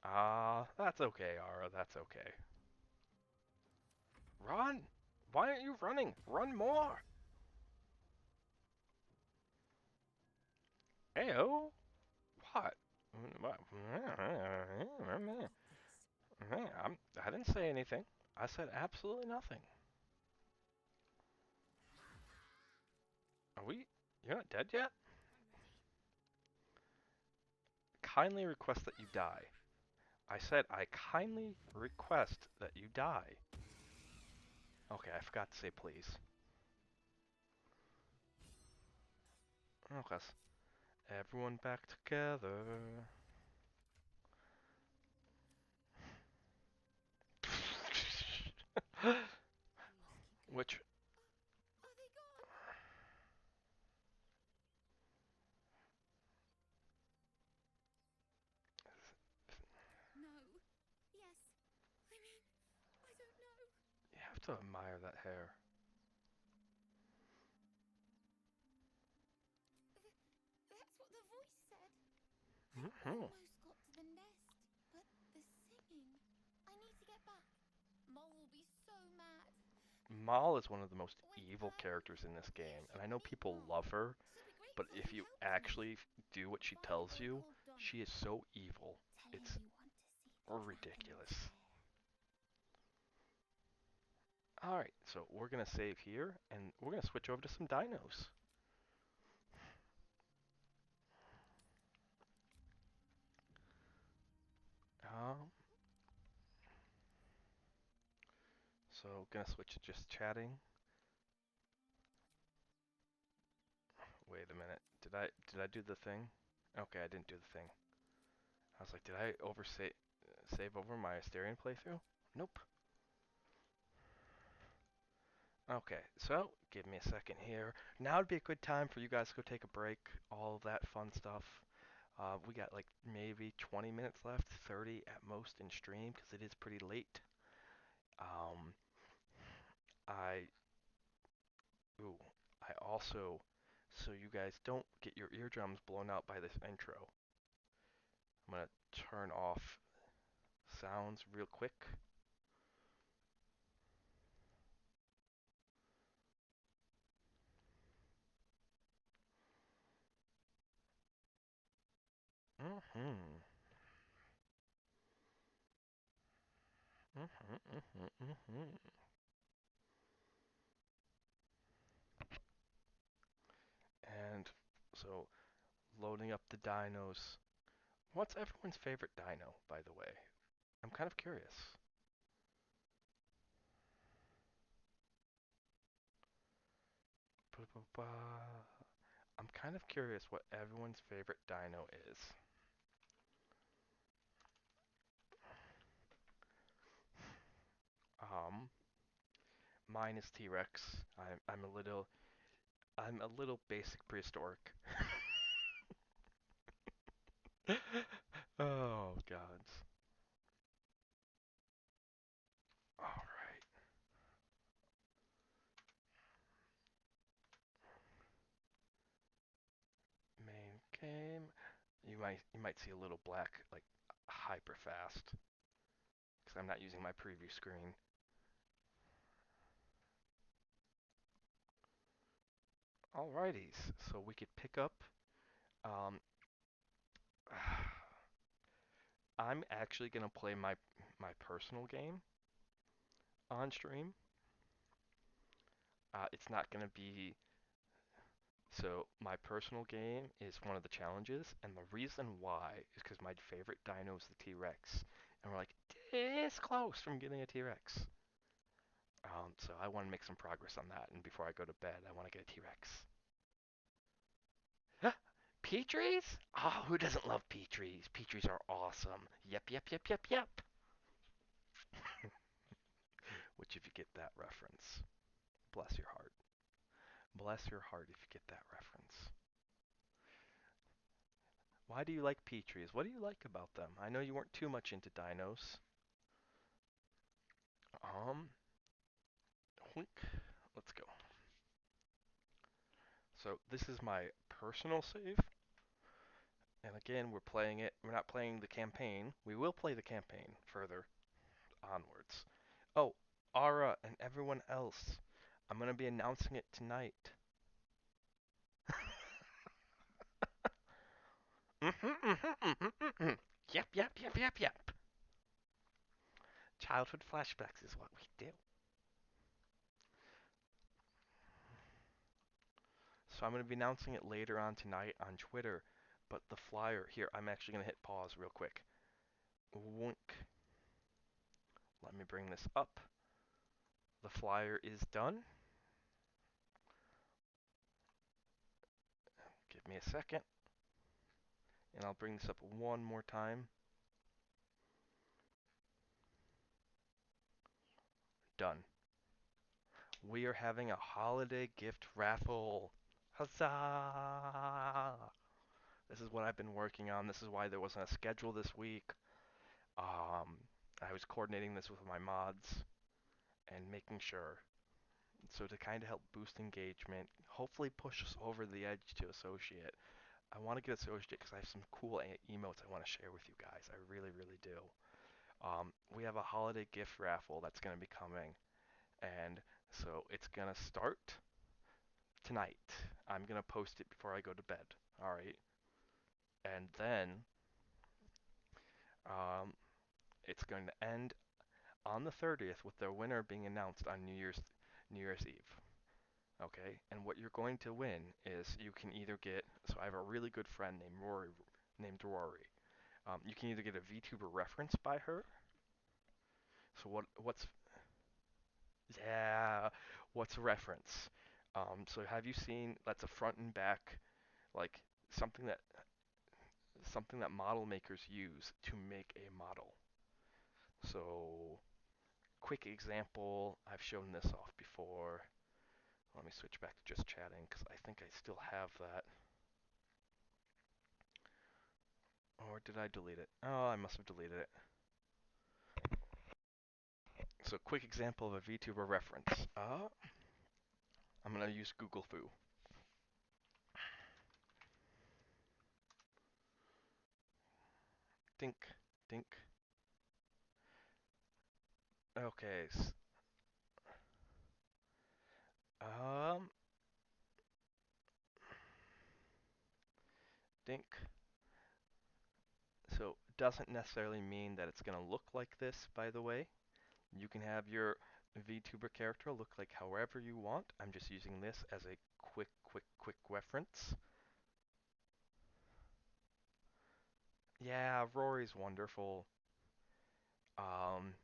A: That's okay, Ara, that's okay. Run! Why aren't you running? Run more! Ayo! What? I didn't say anything. I said absolutely nothing. Are we? You're not dead yet? Kindly request that you die. I said I kindly request that you die. Okay, I forgot to say please. Okay. Everyone back together. Which?
D: Are they gone? No. Yes. I mean, I don't know.
A: You have to admire that hair.
D: That's what the voice said.
A: Mm-hmm.
D: Almost got to the nest, but the singing. I need to get back. Mole will be so mad.
A: Mal is one of the most evil characters in this game, and I know people love her, but if you actually do what she tells you, she is so evil. It's ridiculous. Alright, so we're gonna save here, and we're gonna switch over to some dinos. Um, so gonna switch to just chatting. Wait a minute. Did I do the thing? Okay, I didn't do the thing. I was like, did I save over my Astarion playthrough? Nope. Okay, so give me a second here. Now would be a good time for you guys to go take a break, all of that fun stuff. We got like maybe 20 minutes left, 30 at most in stream because it is pretty late. Um, I ooh, I also, so you guys don't get your eardrums blown out by this intro. I'm gonna turn off sounds real quick. Mm-hmm. Mm-hmm. Mm-hmm. Mm-hmm. And so loading up the dinos. What's everyone's favorite dino, by the way? I'm kind of curious. I'm kind of curious what everyone's favorite dino is. Um, Mine is T-Rex. I'm a little basic prehistoric. Oh gods. All right. Main game. You might see a little black like hyper fast because I'm not using my preview screen. Alrighties, so we could pick up. Um, I'm actually gonna play my personal game on stream. It's not gonna be so my personal game is one of the challenges, and the reason why is because my favorite dino is the T-Rex, and we're like this close from getting a T-Rex. So I want to make some progress on that, and before I go to bed, I want to get a T-Rex. Petries? Oh, who doesn't love Petries? Petries are awesome. Yep, yep, yep, yep, yep. Which, if you get that reference, bless your heart. Bless your heart if you get that reference. Why do you like Petries? What do you like about them? I know you weren't too much into dinos. Let's go. So this is my personal save. And again, we're playing it. We're not playing the campaign. We will play the campaign further onwards. Oh, Ara and everyone else. I'm going to be announcing it tonight. Yep, yep, yep, yep, yep. Childhood flashbacks is what we do. So I'm going to be announcing it later on tonight on Twitter. But the flyer, here, I'm actually going to hit pause real quick. Wink. Let me bring this up. The flyer is done. Give me a second. And I'll bring this up one more time. Done. We are having a holiday gift raffle. Huzzah! This is what I've been working on. This is why there wasn't a schedule this week. I was coordinating this with my mods and making sure. So to kind of help boost engagement, hopefully push us over the edge to associate. I want to get associate because I have some cool emotes I want to share with you guys. I really, really do. We have a holiday gift raffle that's going to be coming, and so it's going to start tonight. I'm going to post it before I go to bed. All right. And then um, it's going to end on the 30th with the winner being announced on New Year's Eve. Okay, and what you're going to win is you can either get. So I have a really good friend named Rory. You can either get a VTuber reference by her. So yeah, what's a reference? So have you seen that's a front and back like something that something that model makers use to make a model. So quick example, I've shown this off before. Let me switch back to just chatting because I think I still have that. Or did I delete it? Oh, I must have deleted it. So quick example of a VTuber reference. I'm going to use Google Foo. Dink, dink. Okay. Um, dink. So doesn't necessarily mean that it's going to look like this, by the way. You can have your VTuber character look like however you want. I'm just using this as a quick reference. Yeah, Rory's wonderful. Um,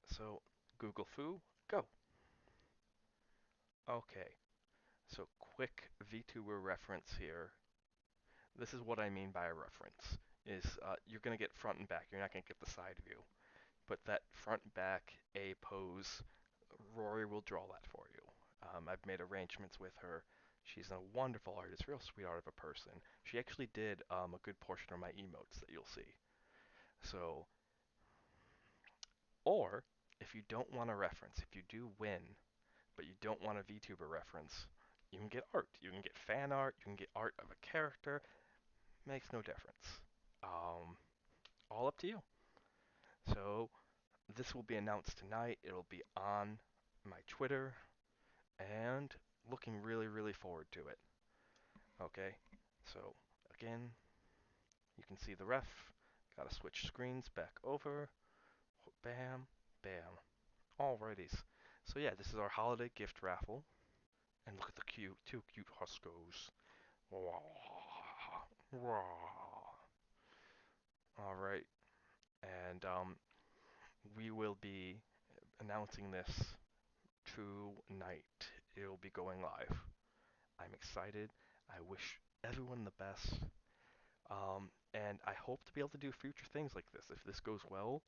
A: so Google Foo, go. Okay, so quick VTuber reference here. This is what I mean by a reference. Is you're gonna get front and back. You're not gonna get the side view, but that front and back A pose, Rory will draw that for you. I've made arrangements with her. She's a wonderful artist, real sweetheart of a person. She actually did a good portion of my emotes that you'll see. So, or if you don't want a reference, if you do win, but you don't want a VTuber reference, you can get art. You can get fan art. You can get art of a character. Makes no difference. All up to you. So this will be announced tonight. It'll be on my Twitter, and looking really, really forward to it. Okay, so again, you can see the ref. Gotta switch screens back over. Bam, bam. Alrighties. So yeah, this is our holiday gift raffle. And look at the two cute huskos. Alright, and we will be announcing this tonight. It'll be going live. I'm excited. I wish everyone the best. And I hope to be able to do future things like this. If this goes well,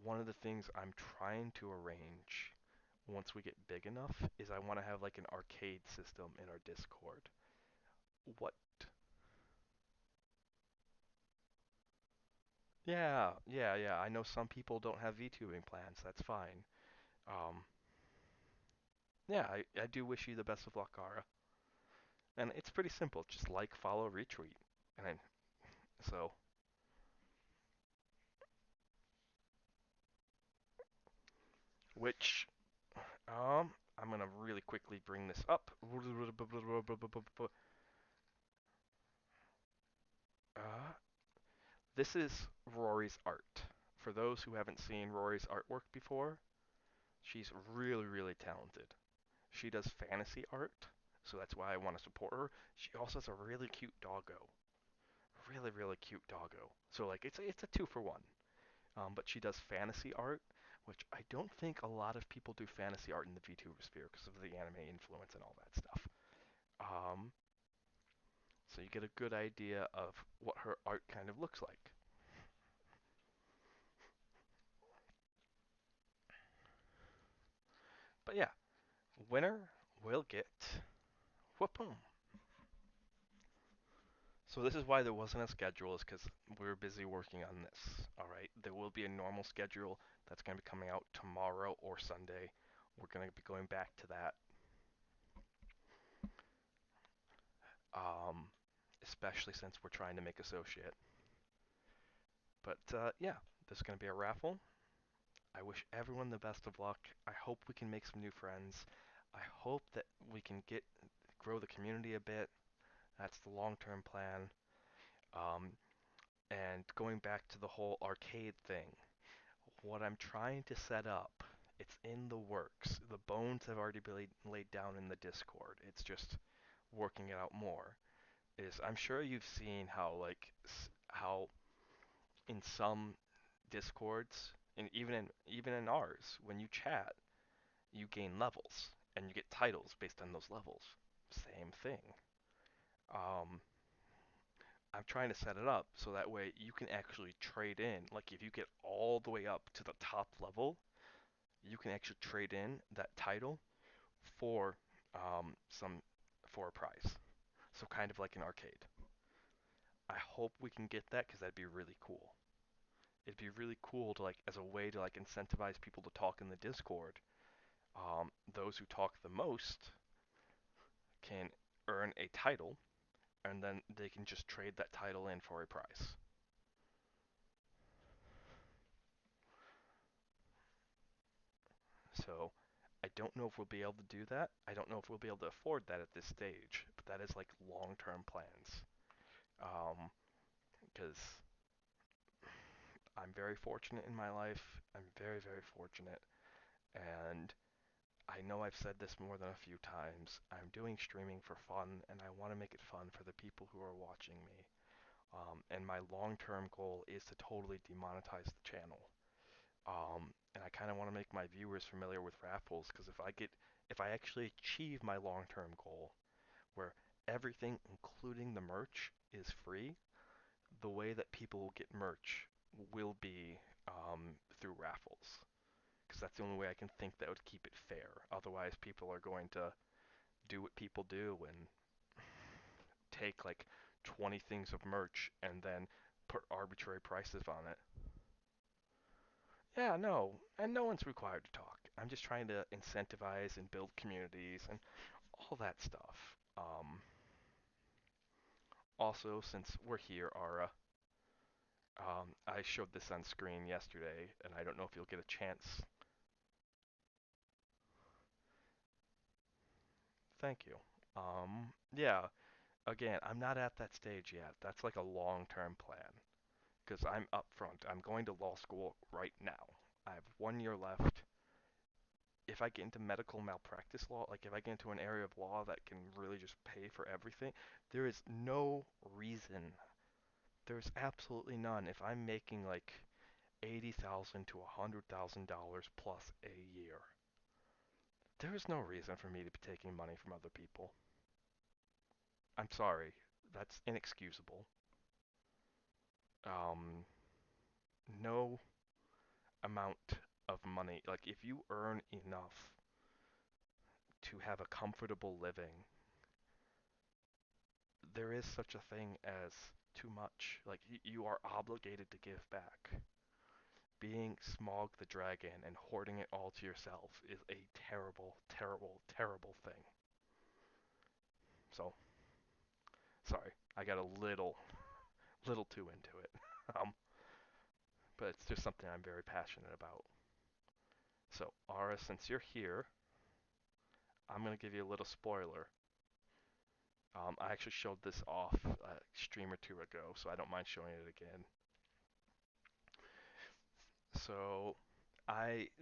A: one of the things I'm trying to arrange once we get big enough is I want to have like an arcade system in our Discord. What? Yeah, yeah, yeah. I know some people don't have VTubing plans. That's fine. Um, Yeah, I do wish you the best of luck, Ara. And it's pretty simple. Just like, follow, retweet. And then, so, which, I'm gonna really quickly bring this up. Uh, this is Rory's art. For those who haven't seen Rory's artwork before, she's really, really talented. She does fantasy art, so that's why I want to support her. She also has a really cute doggo. Really, really cute doggo. So like it's a two for one. But she does fantasy art, which I don't think a lot of people do fantasy art in the VTuber sphere because of the anime influence and all that stuff. Um, so you get a good idea of what her art kind of looks like. But yeah, winner will get whoop-boom. So this is why there wasn't a schedule, is because we were busy working on this. All right, there will be a normal schedule that's going to be coming out tomorrow or Sunday. We're going to be going back to that, um, especially since we're trying to make associate. But yeah, there's going to be a raffle. I wish everyone the best of luck. I hope we can make some new friends. I hope that we can grow the community a bit. That's the long-term plan. Um, and going back to the whole arcade thing, what I'm trying to set up, it's in the works. The bones have already been laid down in the Discord. It's just working it out more. I'm sure you've seen how how in some Discords and even in ours, when you chat, you gain levels and you get titles based on those levels. Same thing. Um, I'm trying to set it up so that way you can actually trade in. Like if you get all the way up to the top level, you can actually trade in that title for some for a prize. So kind of like an arcade. I hope we can get that because that'd be really cool. It'd be really cool to like as a way to like incentivize people to talk in the Discord. Those who talk the most can earn a title, and then they can just trade that title in for a prize. So I don't know if we'll be able to do that. I don't know if we'll be able to afford that at this stage, but that is like long-term plans. Because I'm very fortunate in my life. I'm very, very fortunate. And I know I've said this more than a few times. I'm doing streaming for fun, and I want to make it fun for the people who are watching me. And my long-term goal is to totally demonetize the channel. And I kind of want to make my viewers familiar with raffles because if I actually achieve my long-term goal, where everything, including the merch, is free, the way that people will get merch will be through raffles. Because that's the only way I can think that would keep it fair. Otherwise, people are going to do what people do and take like 20 things of merch and then put arbitrary prices on it. Yeah, no, and no one's required to talk. I'm just trying to incentivize and build communities and all that stuff. Also, since we're here, Ara, I showed this on screen yesterday, and I don't know if you'll get a chance. Thank you. Yeah, again, I'm not at that stage yet. That's like a long-term plan, because I'm upfront. I'm going to law school right now. I have 1 year left. If I get into medical malpractice law, like if I get into an area of law that can really just pay for everything, there is no reason. There's absolutely none. If I'm making like $80,000 to $100,000 plus a year, there is no reason for me to be taking money from other people. I'm sorry, that's inexcusable. Um, no amount of money, like if you earn enough to have a comfortable living, there is such a thing as too much. Like you are obligated to give back. being Smog the Dragon and hoarding it all to yourself is a terrible, terrible, terrible thing. So, sorry, I got a little too into it. um, but it's just something I'm very passionate about. So, Ara, since you're here, I'm gonna give you a little spoiler. I actually showed this off a stream or two ago, so I don't mind showing it again. So,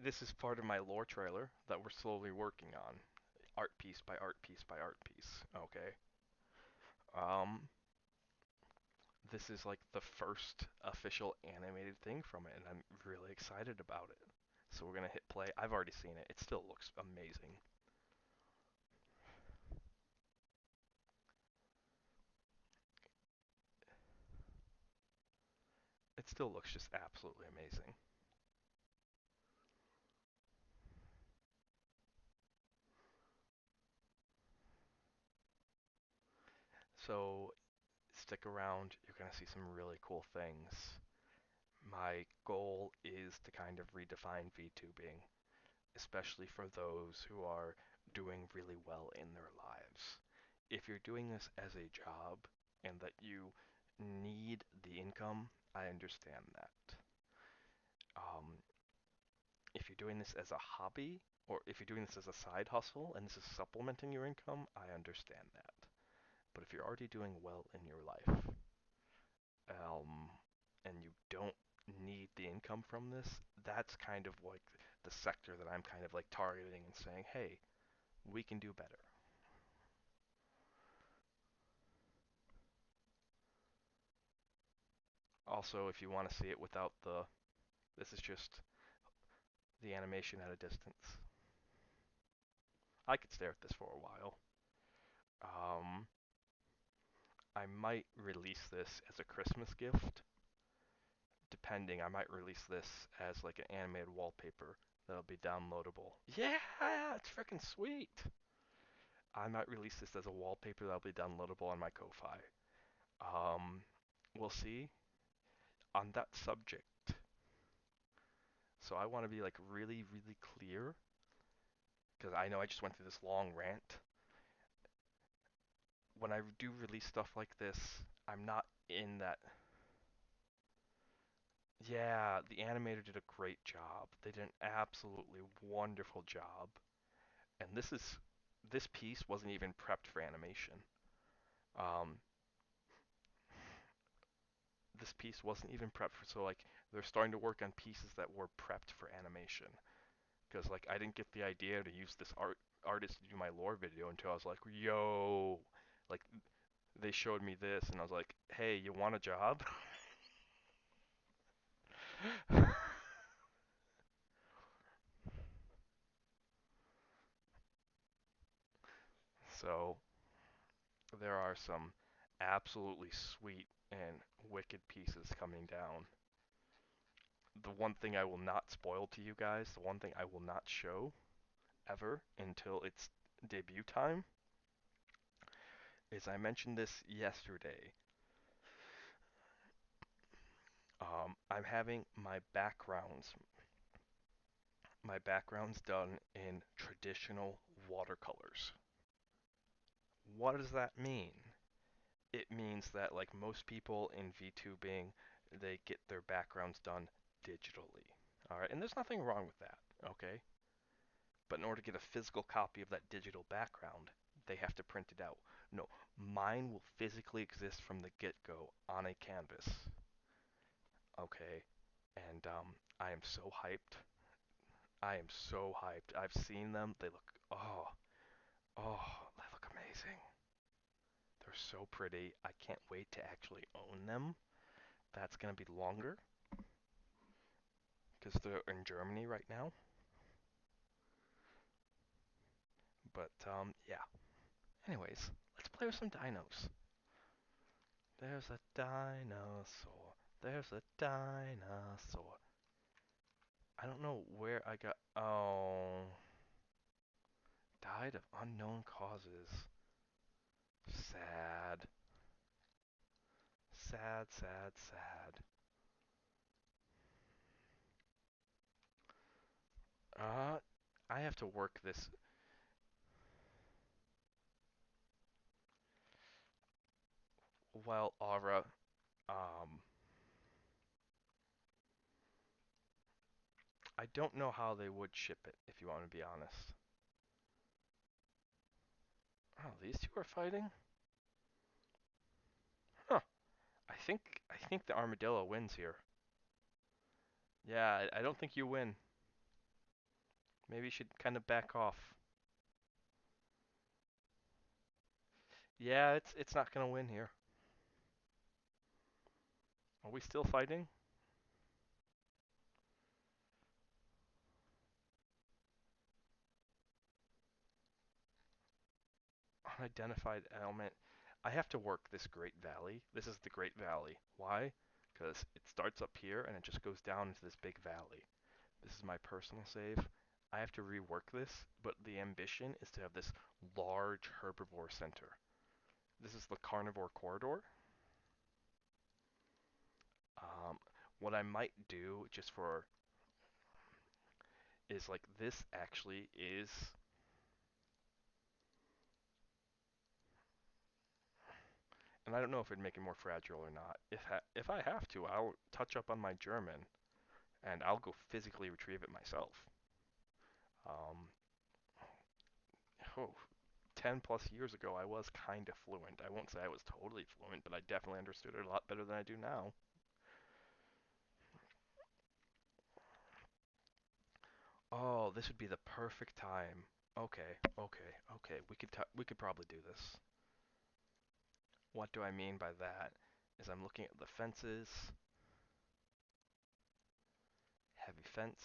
A: this is part of my lore trailer that we're slowly working on, art piece by art piece by art piece. Okay. Um, this is like the first official animated thing from it, and I'm really excited about it. So we're gonna hit play. I've already seen it. It still looks amazing. It still looks just absolutely amazing. So stick around. You're gonna see some really cool things. My goal is to kind of redefine VTubing, especially for those who are doing really well in their lives. If you're doing this as a job and that you need the income, I understand that. Um, if you're doing this as a hobby, or if you're doing this as a side hustle and this is supplementing your income, I understand that. But if you're already doing well in your life, and you don't need the income from this, that's kind of like the sector that I'm kind of like targeting and saying, hey, we can do better. Also, if you want to see it without this is just the animation at a distance. I could stare at this for a while. Um, I might release this as a Christmas gift. Depending, I might release this as like an animated wallpaper that'll be downloadable. Yeah, it's freaking sweet. I might release this as a wallpaper that'll be downloadable on my Ko-Fi. We'll see. On that subject, so I want to be like really, really clear because I know I just went through this long rant. When I do release stuff like this, I'm not in that. Yeah, the animator did a great job. They did an absolutely wonderful job. And this piece wasn't even prepped for animation. Um, this piece wasn't even prepped for, so like they're starting to work on pieces that were prepped for animation. Because like I didn't get the idea to use this artist to do my lore video until I was like, yo, like they showed me this, and I was like, hey, you want a job? So there are some absolutely sweet and wicked pieces coming down. The one thing I will not spoil to you guys, the one thing I will not show ever until its debut time, is I mentioned this yesterday. I'm having my backgrounds done in traditional watercolors. What does that mean? It means that like most people in VTubing, they get their backgrounds done digitally. Alright, and there's nothing wrong with that, okay? But in order to get a physical copy of that digital background, they have to print it out. No, mine will physically exist from the get-go on a canvas. Okay, and I am so hyped. I am so hyped. I've seen them. They look, they look amazing. They're so pretty. I can't wait to actually own them. That's gonna be longer because they're in Germany right now. But yeah. Anyways, let's play with some dinos. There's a dinosaur. There's a dinosaur. I don't know where I got. Oh, died of unknown causes. Sad. Sad, sad, sad. I have to work this. Well, Aura, um, I don't know how they would ship it, if you want to be honest. Oh, these two are fighting? Huh. I think the armadillo wins here. Yeah, I don't think you win. Maybe you should kind of back off. Yeah, it's not gonna win here. Are we still fighting? Unidentified element. I have to work this Great Valley. This is the Great Valley. Why? Because it starts up here and it just goes down into this big valley. This is my personal save. I have to rework this, but the ambition is to have this large herbivore center. This is the carnivore corridor. Um, what I might do just for is like this actually is, and I don't know if it'd make it more fragile or not. If I have to, I'll touch up on my German and I'll go physically retrieve it myself. Um, oh, 10 plus years ago, I was kind of fluent. I won't say I was totally fluent, but I definitely understood it a lot better than I do now. Oh, this would be the perfect time. Okay, okay, okay. We could probably do this. What do I mean by that? Is I'm looking at the fences, heavy fence,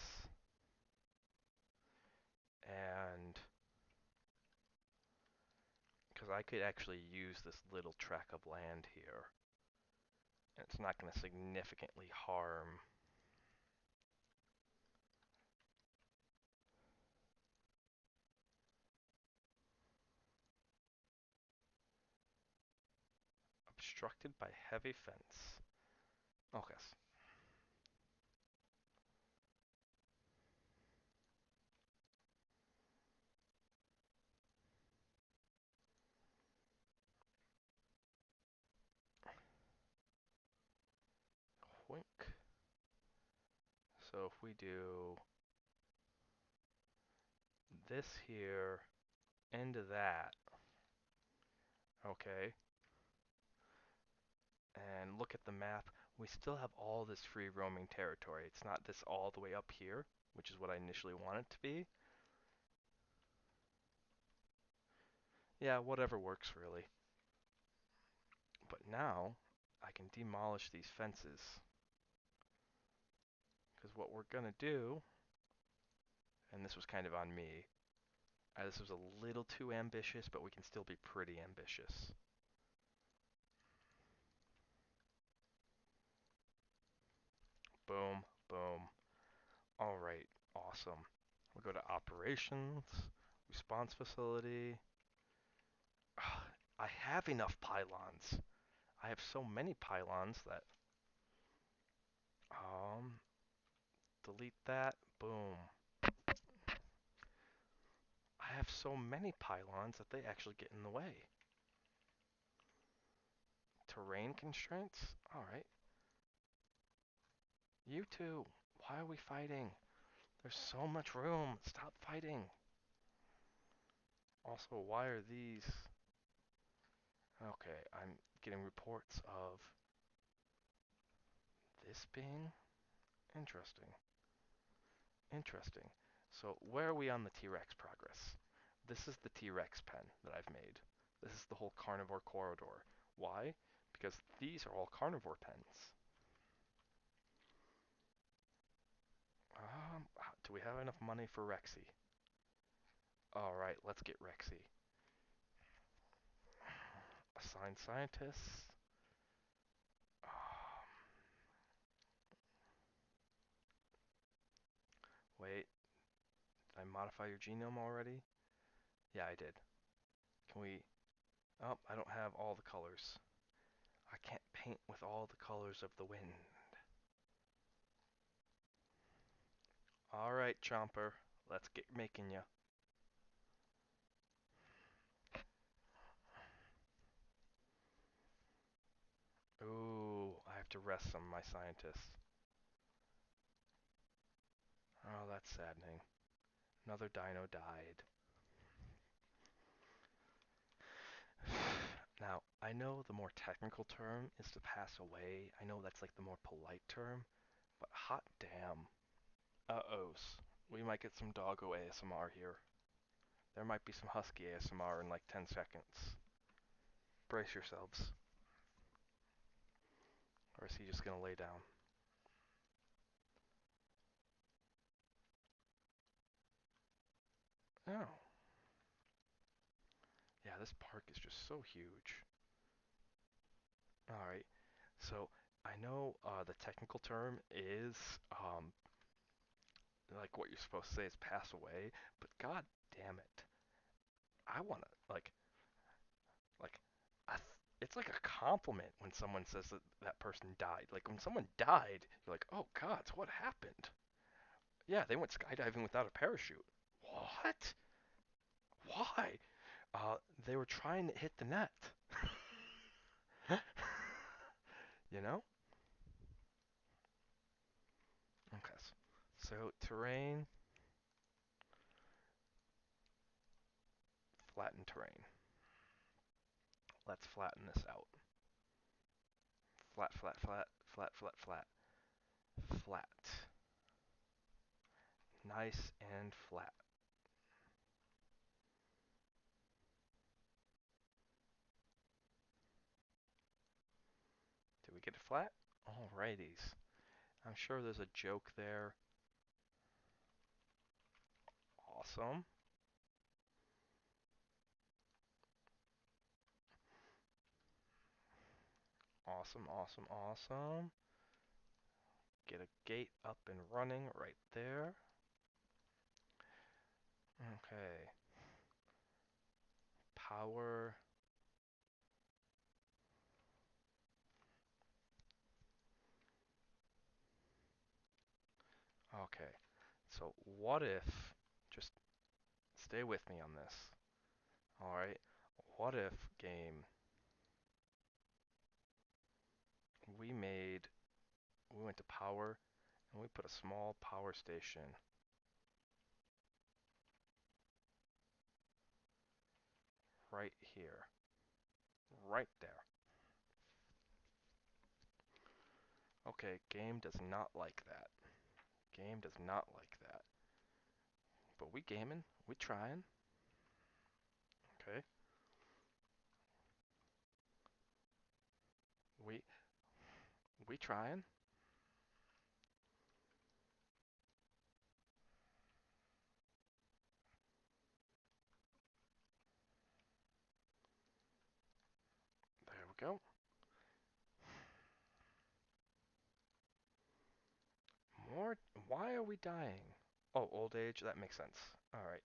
A: and because I could actually use this little track of land here, and it's not going to significantly harm. Obstructed by heavy fence. Okay. Wink. So if we do this here into that, okay, and look at the map, we still have all this free roaming territory. It's not this all the way up here, which is what I initially wanted to be. Yeah, whatever works really. But now I can demolish these fences. Because what we're gonna do, and this was kind of on me, this was a little too ambitious, but we can still be pretty ambitious. Boom, boom. Alright, awesome. We go to operations, response facility. I have enough pylons. I have so many pylons that, um, delete that, boom. I have so many pylons that they actually get in the way. Terrain constraints? Alright. You two, why are we fighting? There's so much room. Stop fighting. Also, why are these? Okay, I'm getting reports of this being interesting. Interesting. So, where are we on the T-Rex progress? This is the T-Rex pen that I've made. This is the whole carnivore corridor. Why? Because these are all carnivore pens. Do we have enough money for Rexy? Alright, let's get Rexy. Assign scientists. Wait, did I modify your genome already? Yeah, I did. Can we... Oh, I don't have all the colors. I can't paint with all the colors of the wind. Alright, Chomper. Let's get making ya. Ooh, I have to rest some of my scientists. Oh, that's saddening. Another dino died. Now, I know the more technical term is to pass away. I know that's like the more polite term, but hot damn. Uh-ohs. We might get some doggo ASMR here. There might be some husky ASMR in like 10 seconds. Brace yourselves. Or is he just gonna lay down? Oh. Yeah, this park is just so huge. Alright, so I know the technical term is like what you're supposed to say is pass away, but god damn it. I wanna like it's like a compliment when someone says that that person died. Like when someone died, you're like, oh god, what happened? Yeah, they went skydiving without a parachute. What? Why? They were trying to hit the net. You know? Okay. So terrain, flatten terrain. Let's flatten this out. Flat, flat, flat, flat, flat, flat. Flat. Nice and flat. Did we get it flat? Alrighties. I'm sure there's a joke there. Awesome. Awesome, awesome, awesome. Get a gate up and running right there. Okay. Power. Okay. So what if, just stay with me on this. Alright. What if, game, we went to power and we put a small power station right here. Right there. Okay, game does not like that. Game does not like that. But we gaming, we trying. Okay. We we trying. There we go. More why are we dying? Oh, old age, that makes sense. Alright.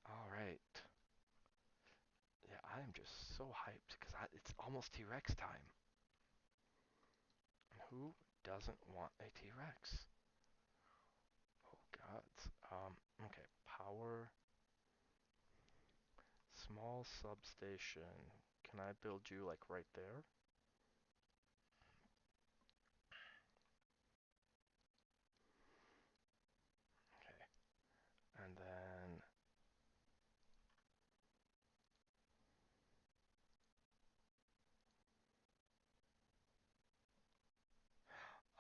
A: Alright. Yeah, I am just so hyped because it's almost T-Rex time. Who doesn't want a T-Rex? Oh gods. Okay, power. Small substation. Can I build you like right there? Okay. And then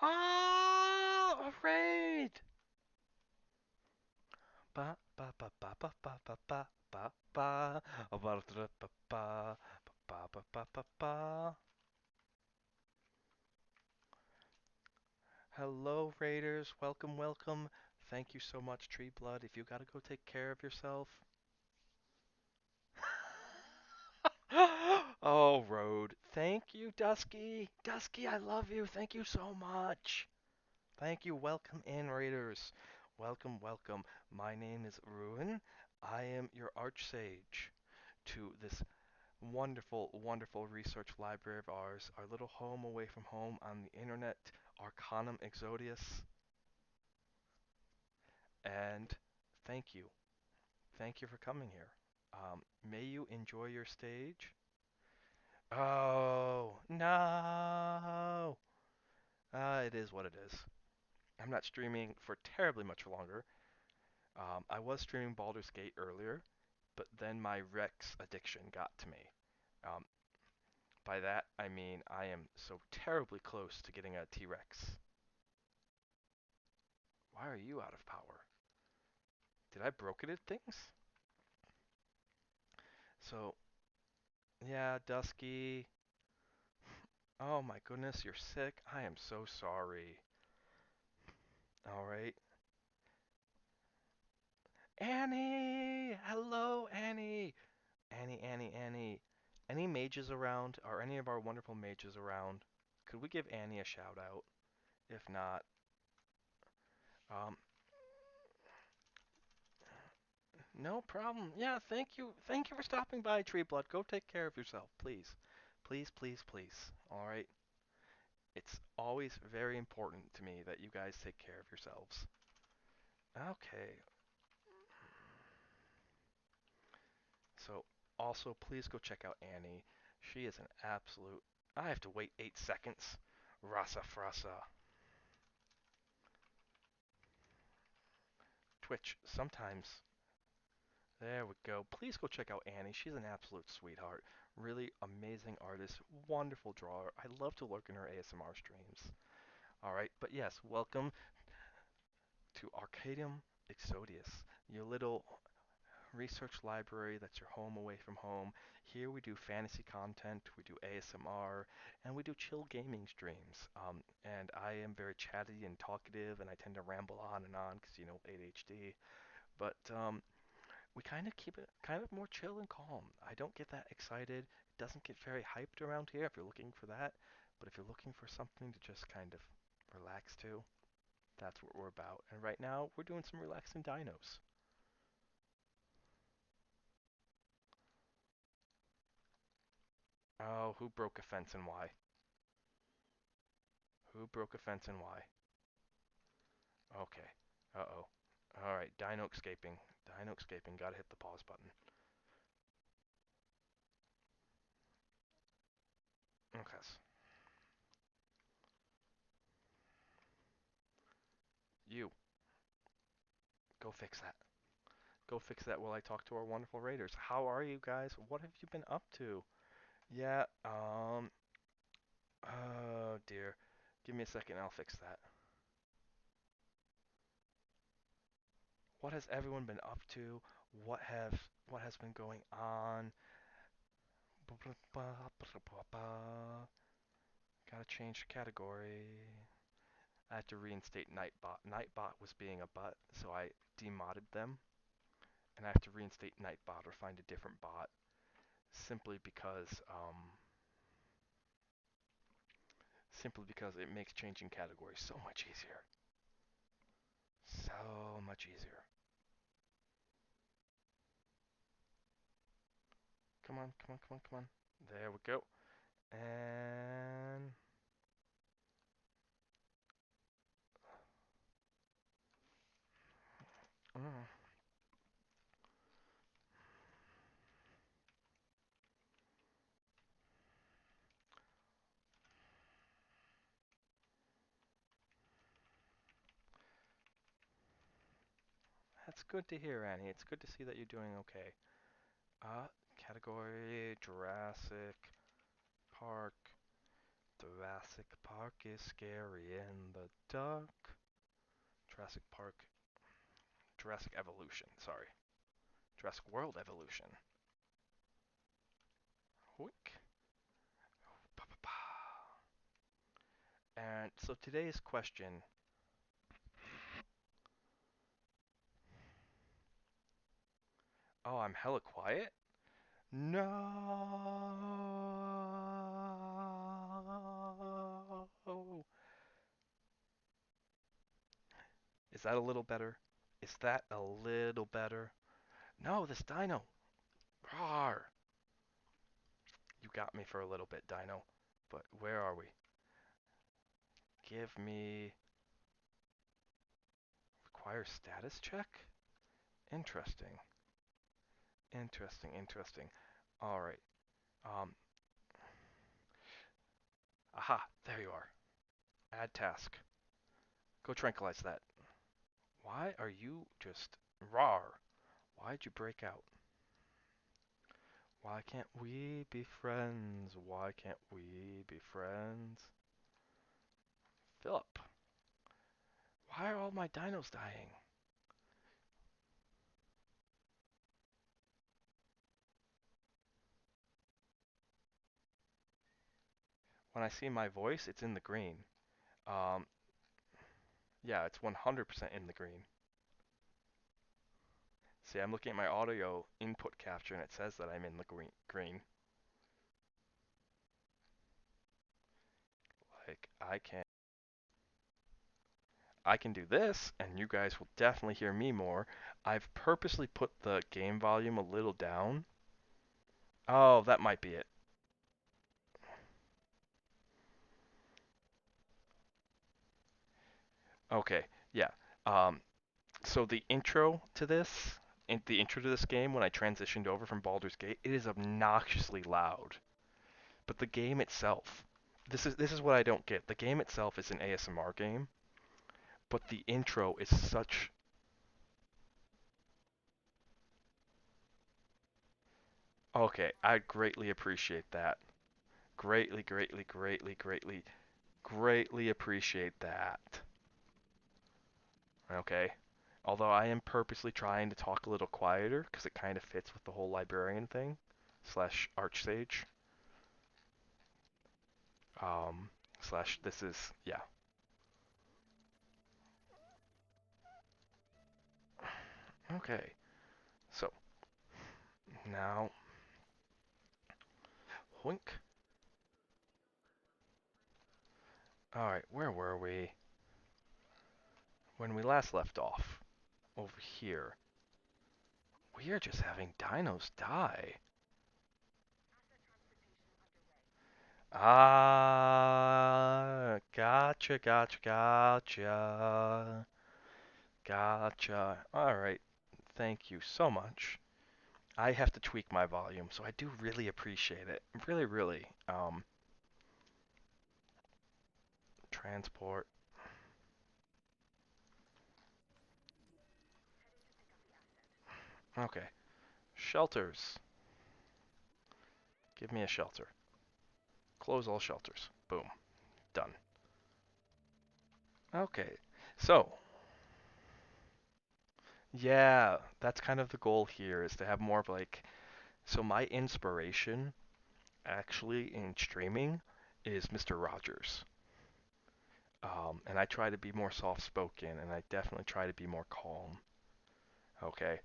A: ah, a raid! Ba ba ba ba ba ba ba ba ba ba ba ba ba ba ba ba ba ba. Hello, Raiders. Welcome, welcome. Thank you so much, Tree Blood. If you gotta go take care of yourself. Oh, Road. Thank you, Dusky. Dusky, I love you. Thank you so much. Thank you. Welcome in, Raiders. Welcome, welcome. My name is Ruin. I am your Archsage to this wonderful, wonderful research library of ours, our little home away from home on the internet, Arcanum Exodius. And thank you. Thank you for coming here. May you enjoy your stage. Oh, no! It is what it is. I'm not streaming for terribly much longer. I was streaming Baldur's Gate earlier, but then my Rex addiction got to me. Um, by that, I mean I am so terribly close to getting a T-Rex. Why are you out of power? Did I broken things? So, yeah, Dusky. Oh my goodness, you're sick. I am so sorry. Alright. Annie! Hello, Annie! Annie. Any mages around? Are any of our wonderful mages around? Could we give Annie a shout out? If not, um, no problem. Yeah, thank you. Thank you for stopping by, Tree Blood. Go take care of yourself, please. Please. Alright? It's always very important to me that you guys take care of yourselves. Okay. So, also, please go check out Annie. She is an absolute. I have to wait 8 seconds. Rasa frasa. Twitch, sometimes. There we go. Please go check out Annie. She's an absolute sweetheart. Really amazing artist. Wonderful drawer. I love to lurk in her ASMR streams. Alright, but yes, welcome to Arcadium Exodius, your little research library that's your home away from home. Here we do fantasy content, we do ASMR, and we do chill gaming streams. And I am very chatty and talkative, and I tend to ramble on and on because, ADHD. But we kind of keep it kind of more chill and calm. I don't get that excited. It doesn't get very hyped around here if you're looking for that. But if you're looking for something to just kind of relax to, that's what we're about. And right now, we're doing some relaxing dinos. Oh, who broke a fence and why? Who broke a fence and why? Okay. Uh-oh. Alright, dino escaping. Dino escaping. Gotta hit the pause button. Okay. You. Go fix that. Go fix that while I talk to our wonderful raiders. How are you guys? What have you been up to? Yeah, oh dear. Give me a second, I'll fix that. What has everyone been up to? What has been going on? Gotta change the category. I had to reinstate Nightbot. Nightbot was being a butt, so I demodded them. And I have to reinstate Nightbot or find a different bot simply because simply because it makes changing categories so much easier. So much easier. Come on. There we go. And mm, that's good to hear, Annie. It's good to see that you're doing okay. Uh, category Jurassic Park. Jurassic Park is scary in the dark. Jurassic Park. Jurassic Evolution. Sorry. Jurassic World Evolution. Quick. And so today's question. Oh, I'm hella quiet? No. Is that a little better? Is that a little better? No, this dino. Rawr. got me for a little bit, Dino. But where are we? Give me... Require status check? Interesting. Interesting. Alright. Aha, there you are. Add task. Go tranquilize that. Why are you just... Rawr. Why'd you break out? Why can't we be friends? Why can't we be friends? Philip. Why are all my dinos dying? When I see my voice, it's in the green. Um, yeah, it's 100% in the green. See, I'm looking at my audio input capture and it says that I'm in the green. Like, I can do this, and you guys will definitely hear me more. I've purposely put the game volume a little down. Oh, that might be it. Okay, yeah. Um, so the intro to this, game, when I transitioned over from Baldur's Gate, it is obnoxiously loud. But the game itself, this is what I don't get. The game itself is an ASMR game, but the intro is such... Okay, I greatly appreciate that. Greatly appreciate that. Okay. Although I am purposely trying to talk a little quieter because it kind of fits with the whole librarian thing slash archsage. Slash this is, yeah. Okay. So now, wink. All right, where were we when we last left off? Over here. We are just having dinos die. Ah, gotcha. All right, thank you so much. I have to tweak my volume, so I do really appreciate it. Really. Transport. Okay. Shelters. Give me a shelter. Close all shelters. Boom. Done. Okay. So, yeah, that's kind of the goal here is to have more of like, so my inspiration actually in streaming is Mr. Rogers. And I try to be more soft spoken and I definitely try to be more calm. Okay.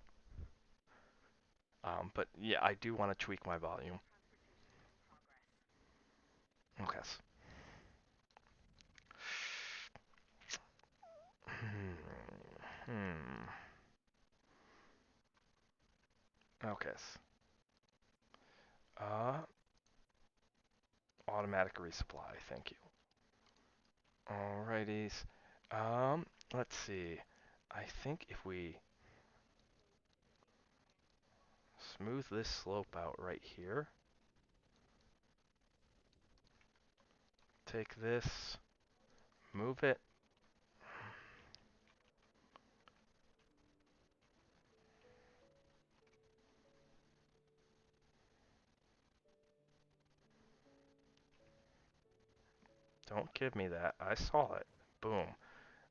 A: But yeah, I do want to tweak my volume. Okay. Hmm. Okay. Uh, Automatic resupply. Thank you. Alrighties. Let's see. I think if we smooth this slope out right here, take this, move it. Don't give me that. I saw it. Boom.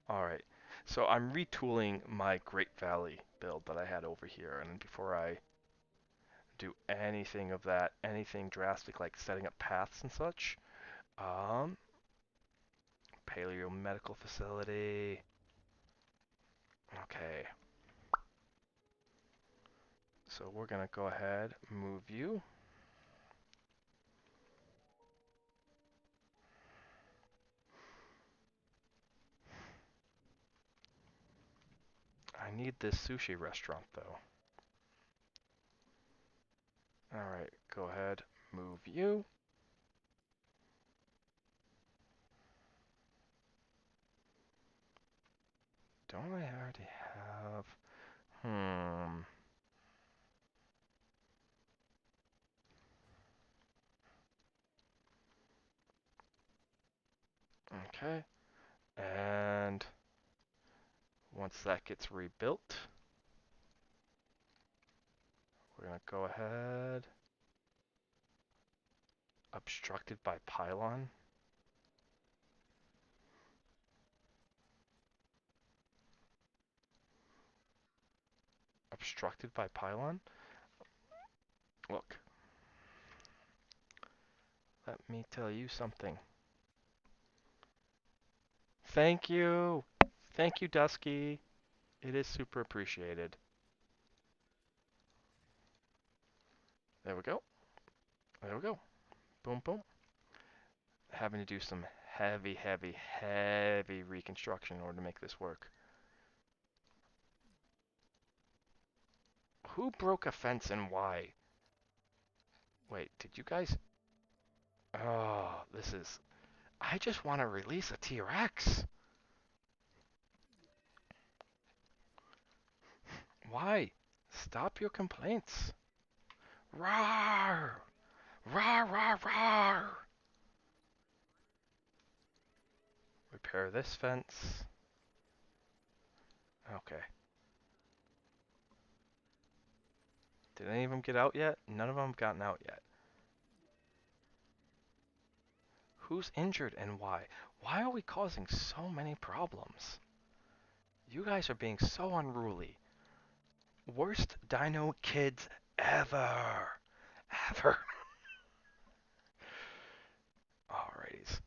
A: Alright. So I'm retooling my Great Valley build that I had over here, and before I do anything of that, anything drastic like setting up paths and such, um, Paleo Medical Facility. Okay. So we're gonna go ahead, move you. I need this sushi restaurant though. Alright, go ahead, Move you. Don't I already have... Okay. And once that gets rebuilt, we're going to go ahead. Obstructed by pylon. Obstructed by pylon? Look. Let me tell you something. Thank you! Thank you, Dusky. It is super appreciated. There we go. There we go. Boom, boom. Having to do some heavy, heavy, heavy reconstruction in order to make this work. Who broke a fence and why? Wait, did you guys... Oh, this is... I just want to release a T-Rex. Why? Stop your complaints. Roar! Roar, roar, roar! Repair this fence. Okay. Did any of them get out yet? None of them have gotten out yet. Who's injured and why? Why are we causing so many problems? You guys are being so unruly. Worst dino kids ever. Ever. Alrighties.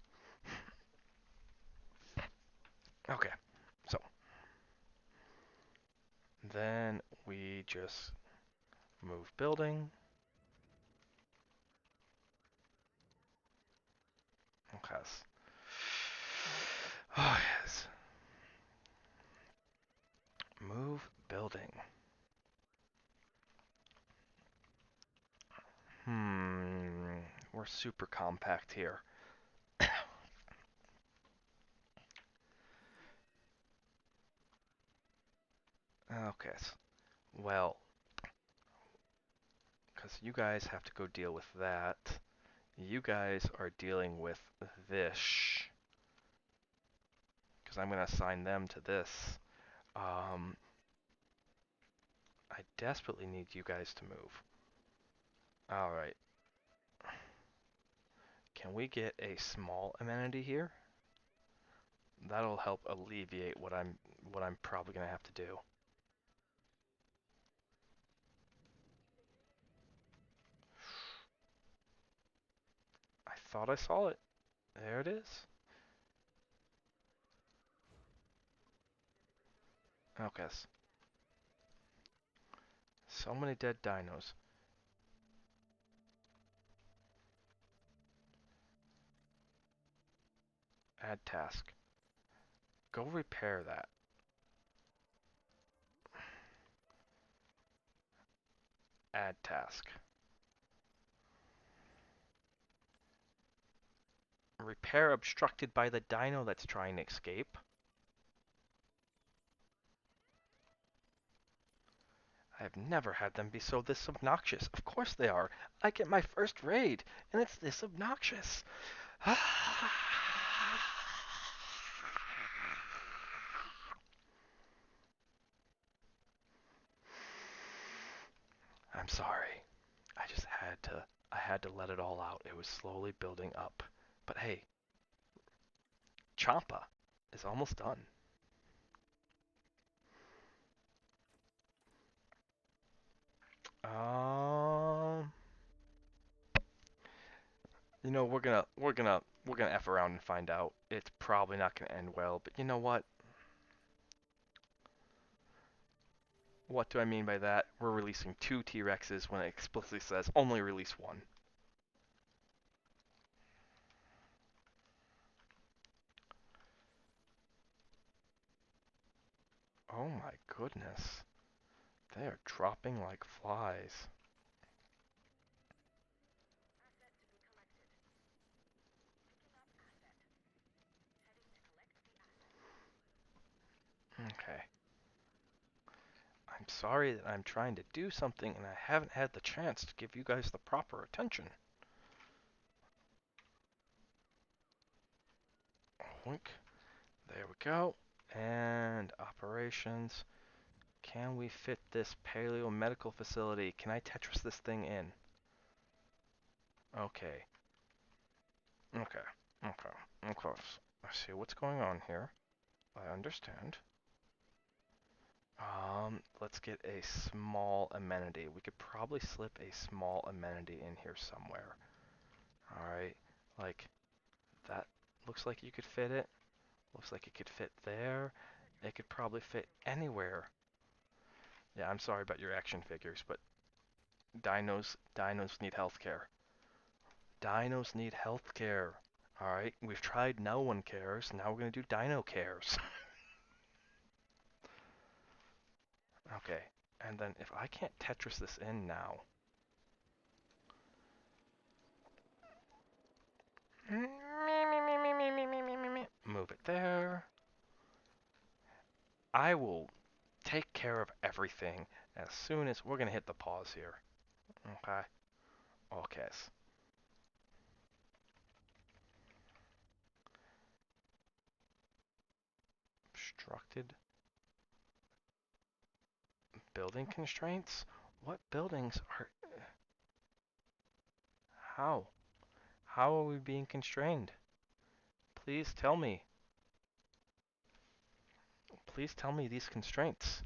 A: Okay. So. Then we just move building. Okay. Oh, yes. Move building. We're super compact here. Okay. Well, because you guys have to go deal with that. You guys are dealing with this. Because I'm going to assign them to this. I desperately need you guys to move. Alright. Can we get a small amenity here? That'll help alleviate what I'm probably going to have to do. I thought I saw it. There it is. Okay. So many dead dinos. Add task. Go repair that. Add task. Repair obstructed by the dino that's trying to escape. I have never had them be so this obnoxious. Of course they are. I get my first raid, and it's this obnoxious. I'm sorry. I had to let it all out. It was slowly building up. But hey, Champa is almost done. You know, we're gonna F around and find out. It's probably not gonna end well, but you know what? What do I mean by that? We're releasing 2 T-Rexes when it explicitly says only release 1. Oh my goodness. They are dropping like flies. Okay. I'm sorry that I'm trying to do something and I haven't had the chance to give you guys the proper attention. Wink. There we go. And operations. Can we fit this paleo medical facility? Can I Tetris this thing in? Okay. Okay. Okay. Okay. I see what's going on here. I understand. Let's get a small amenity. We could probably slip a small amenity in here somewhere. Alright. Like, that looks like you could fit it. Looks like it could fit there. It could probably fit anywhere. Yeah, I'm sorry about your action figures, but dinos need healthcare. Dinos need healthcare. Alright, we've tried no one cares, now we're gonna do dino cares. Okay, and then if I can't Tetris this in now. Move it there. I will take care of everything as soon as we're gonna hit the pause here. Okay. Okay. Obstructed building constraints? What buildings are... How? How are we being constrained? Please tell me. Please tell me these constraints.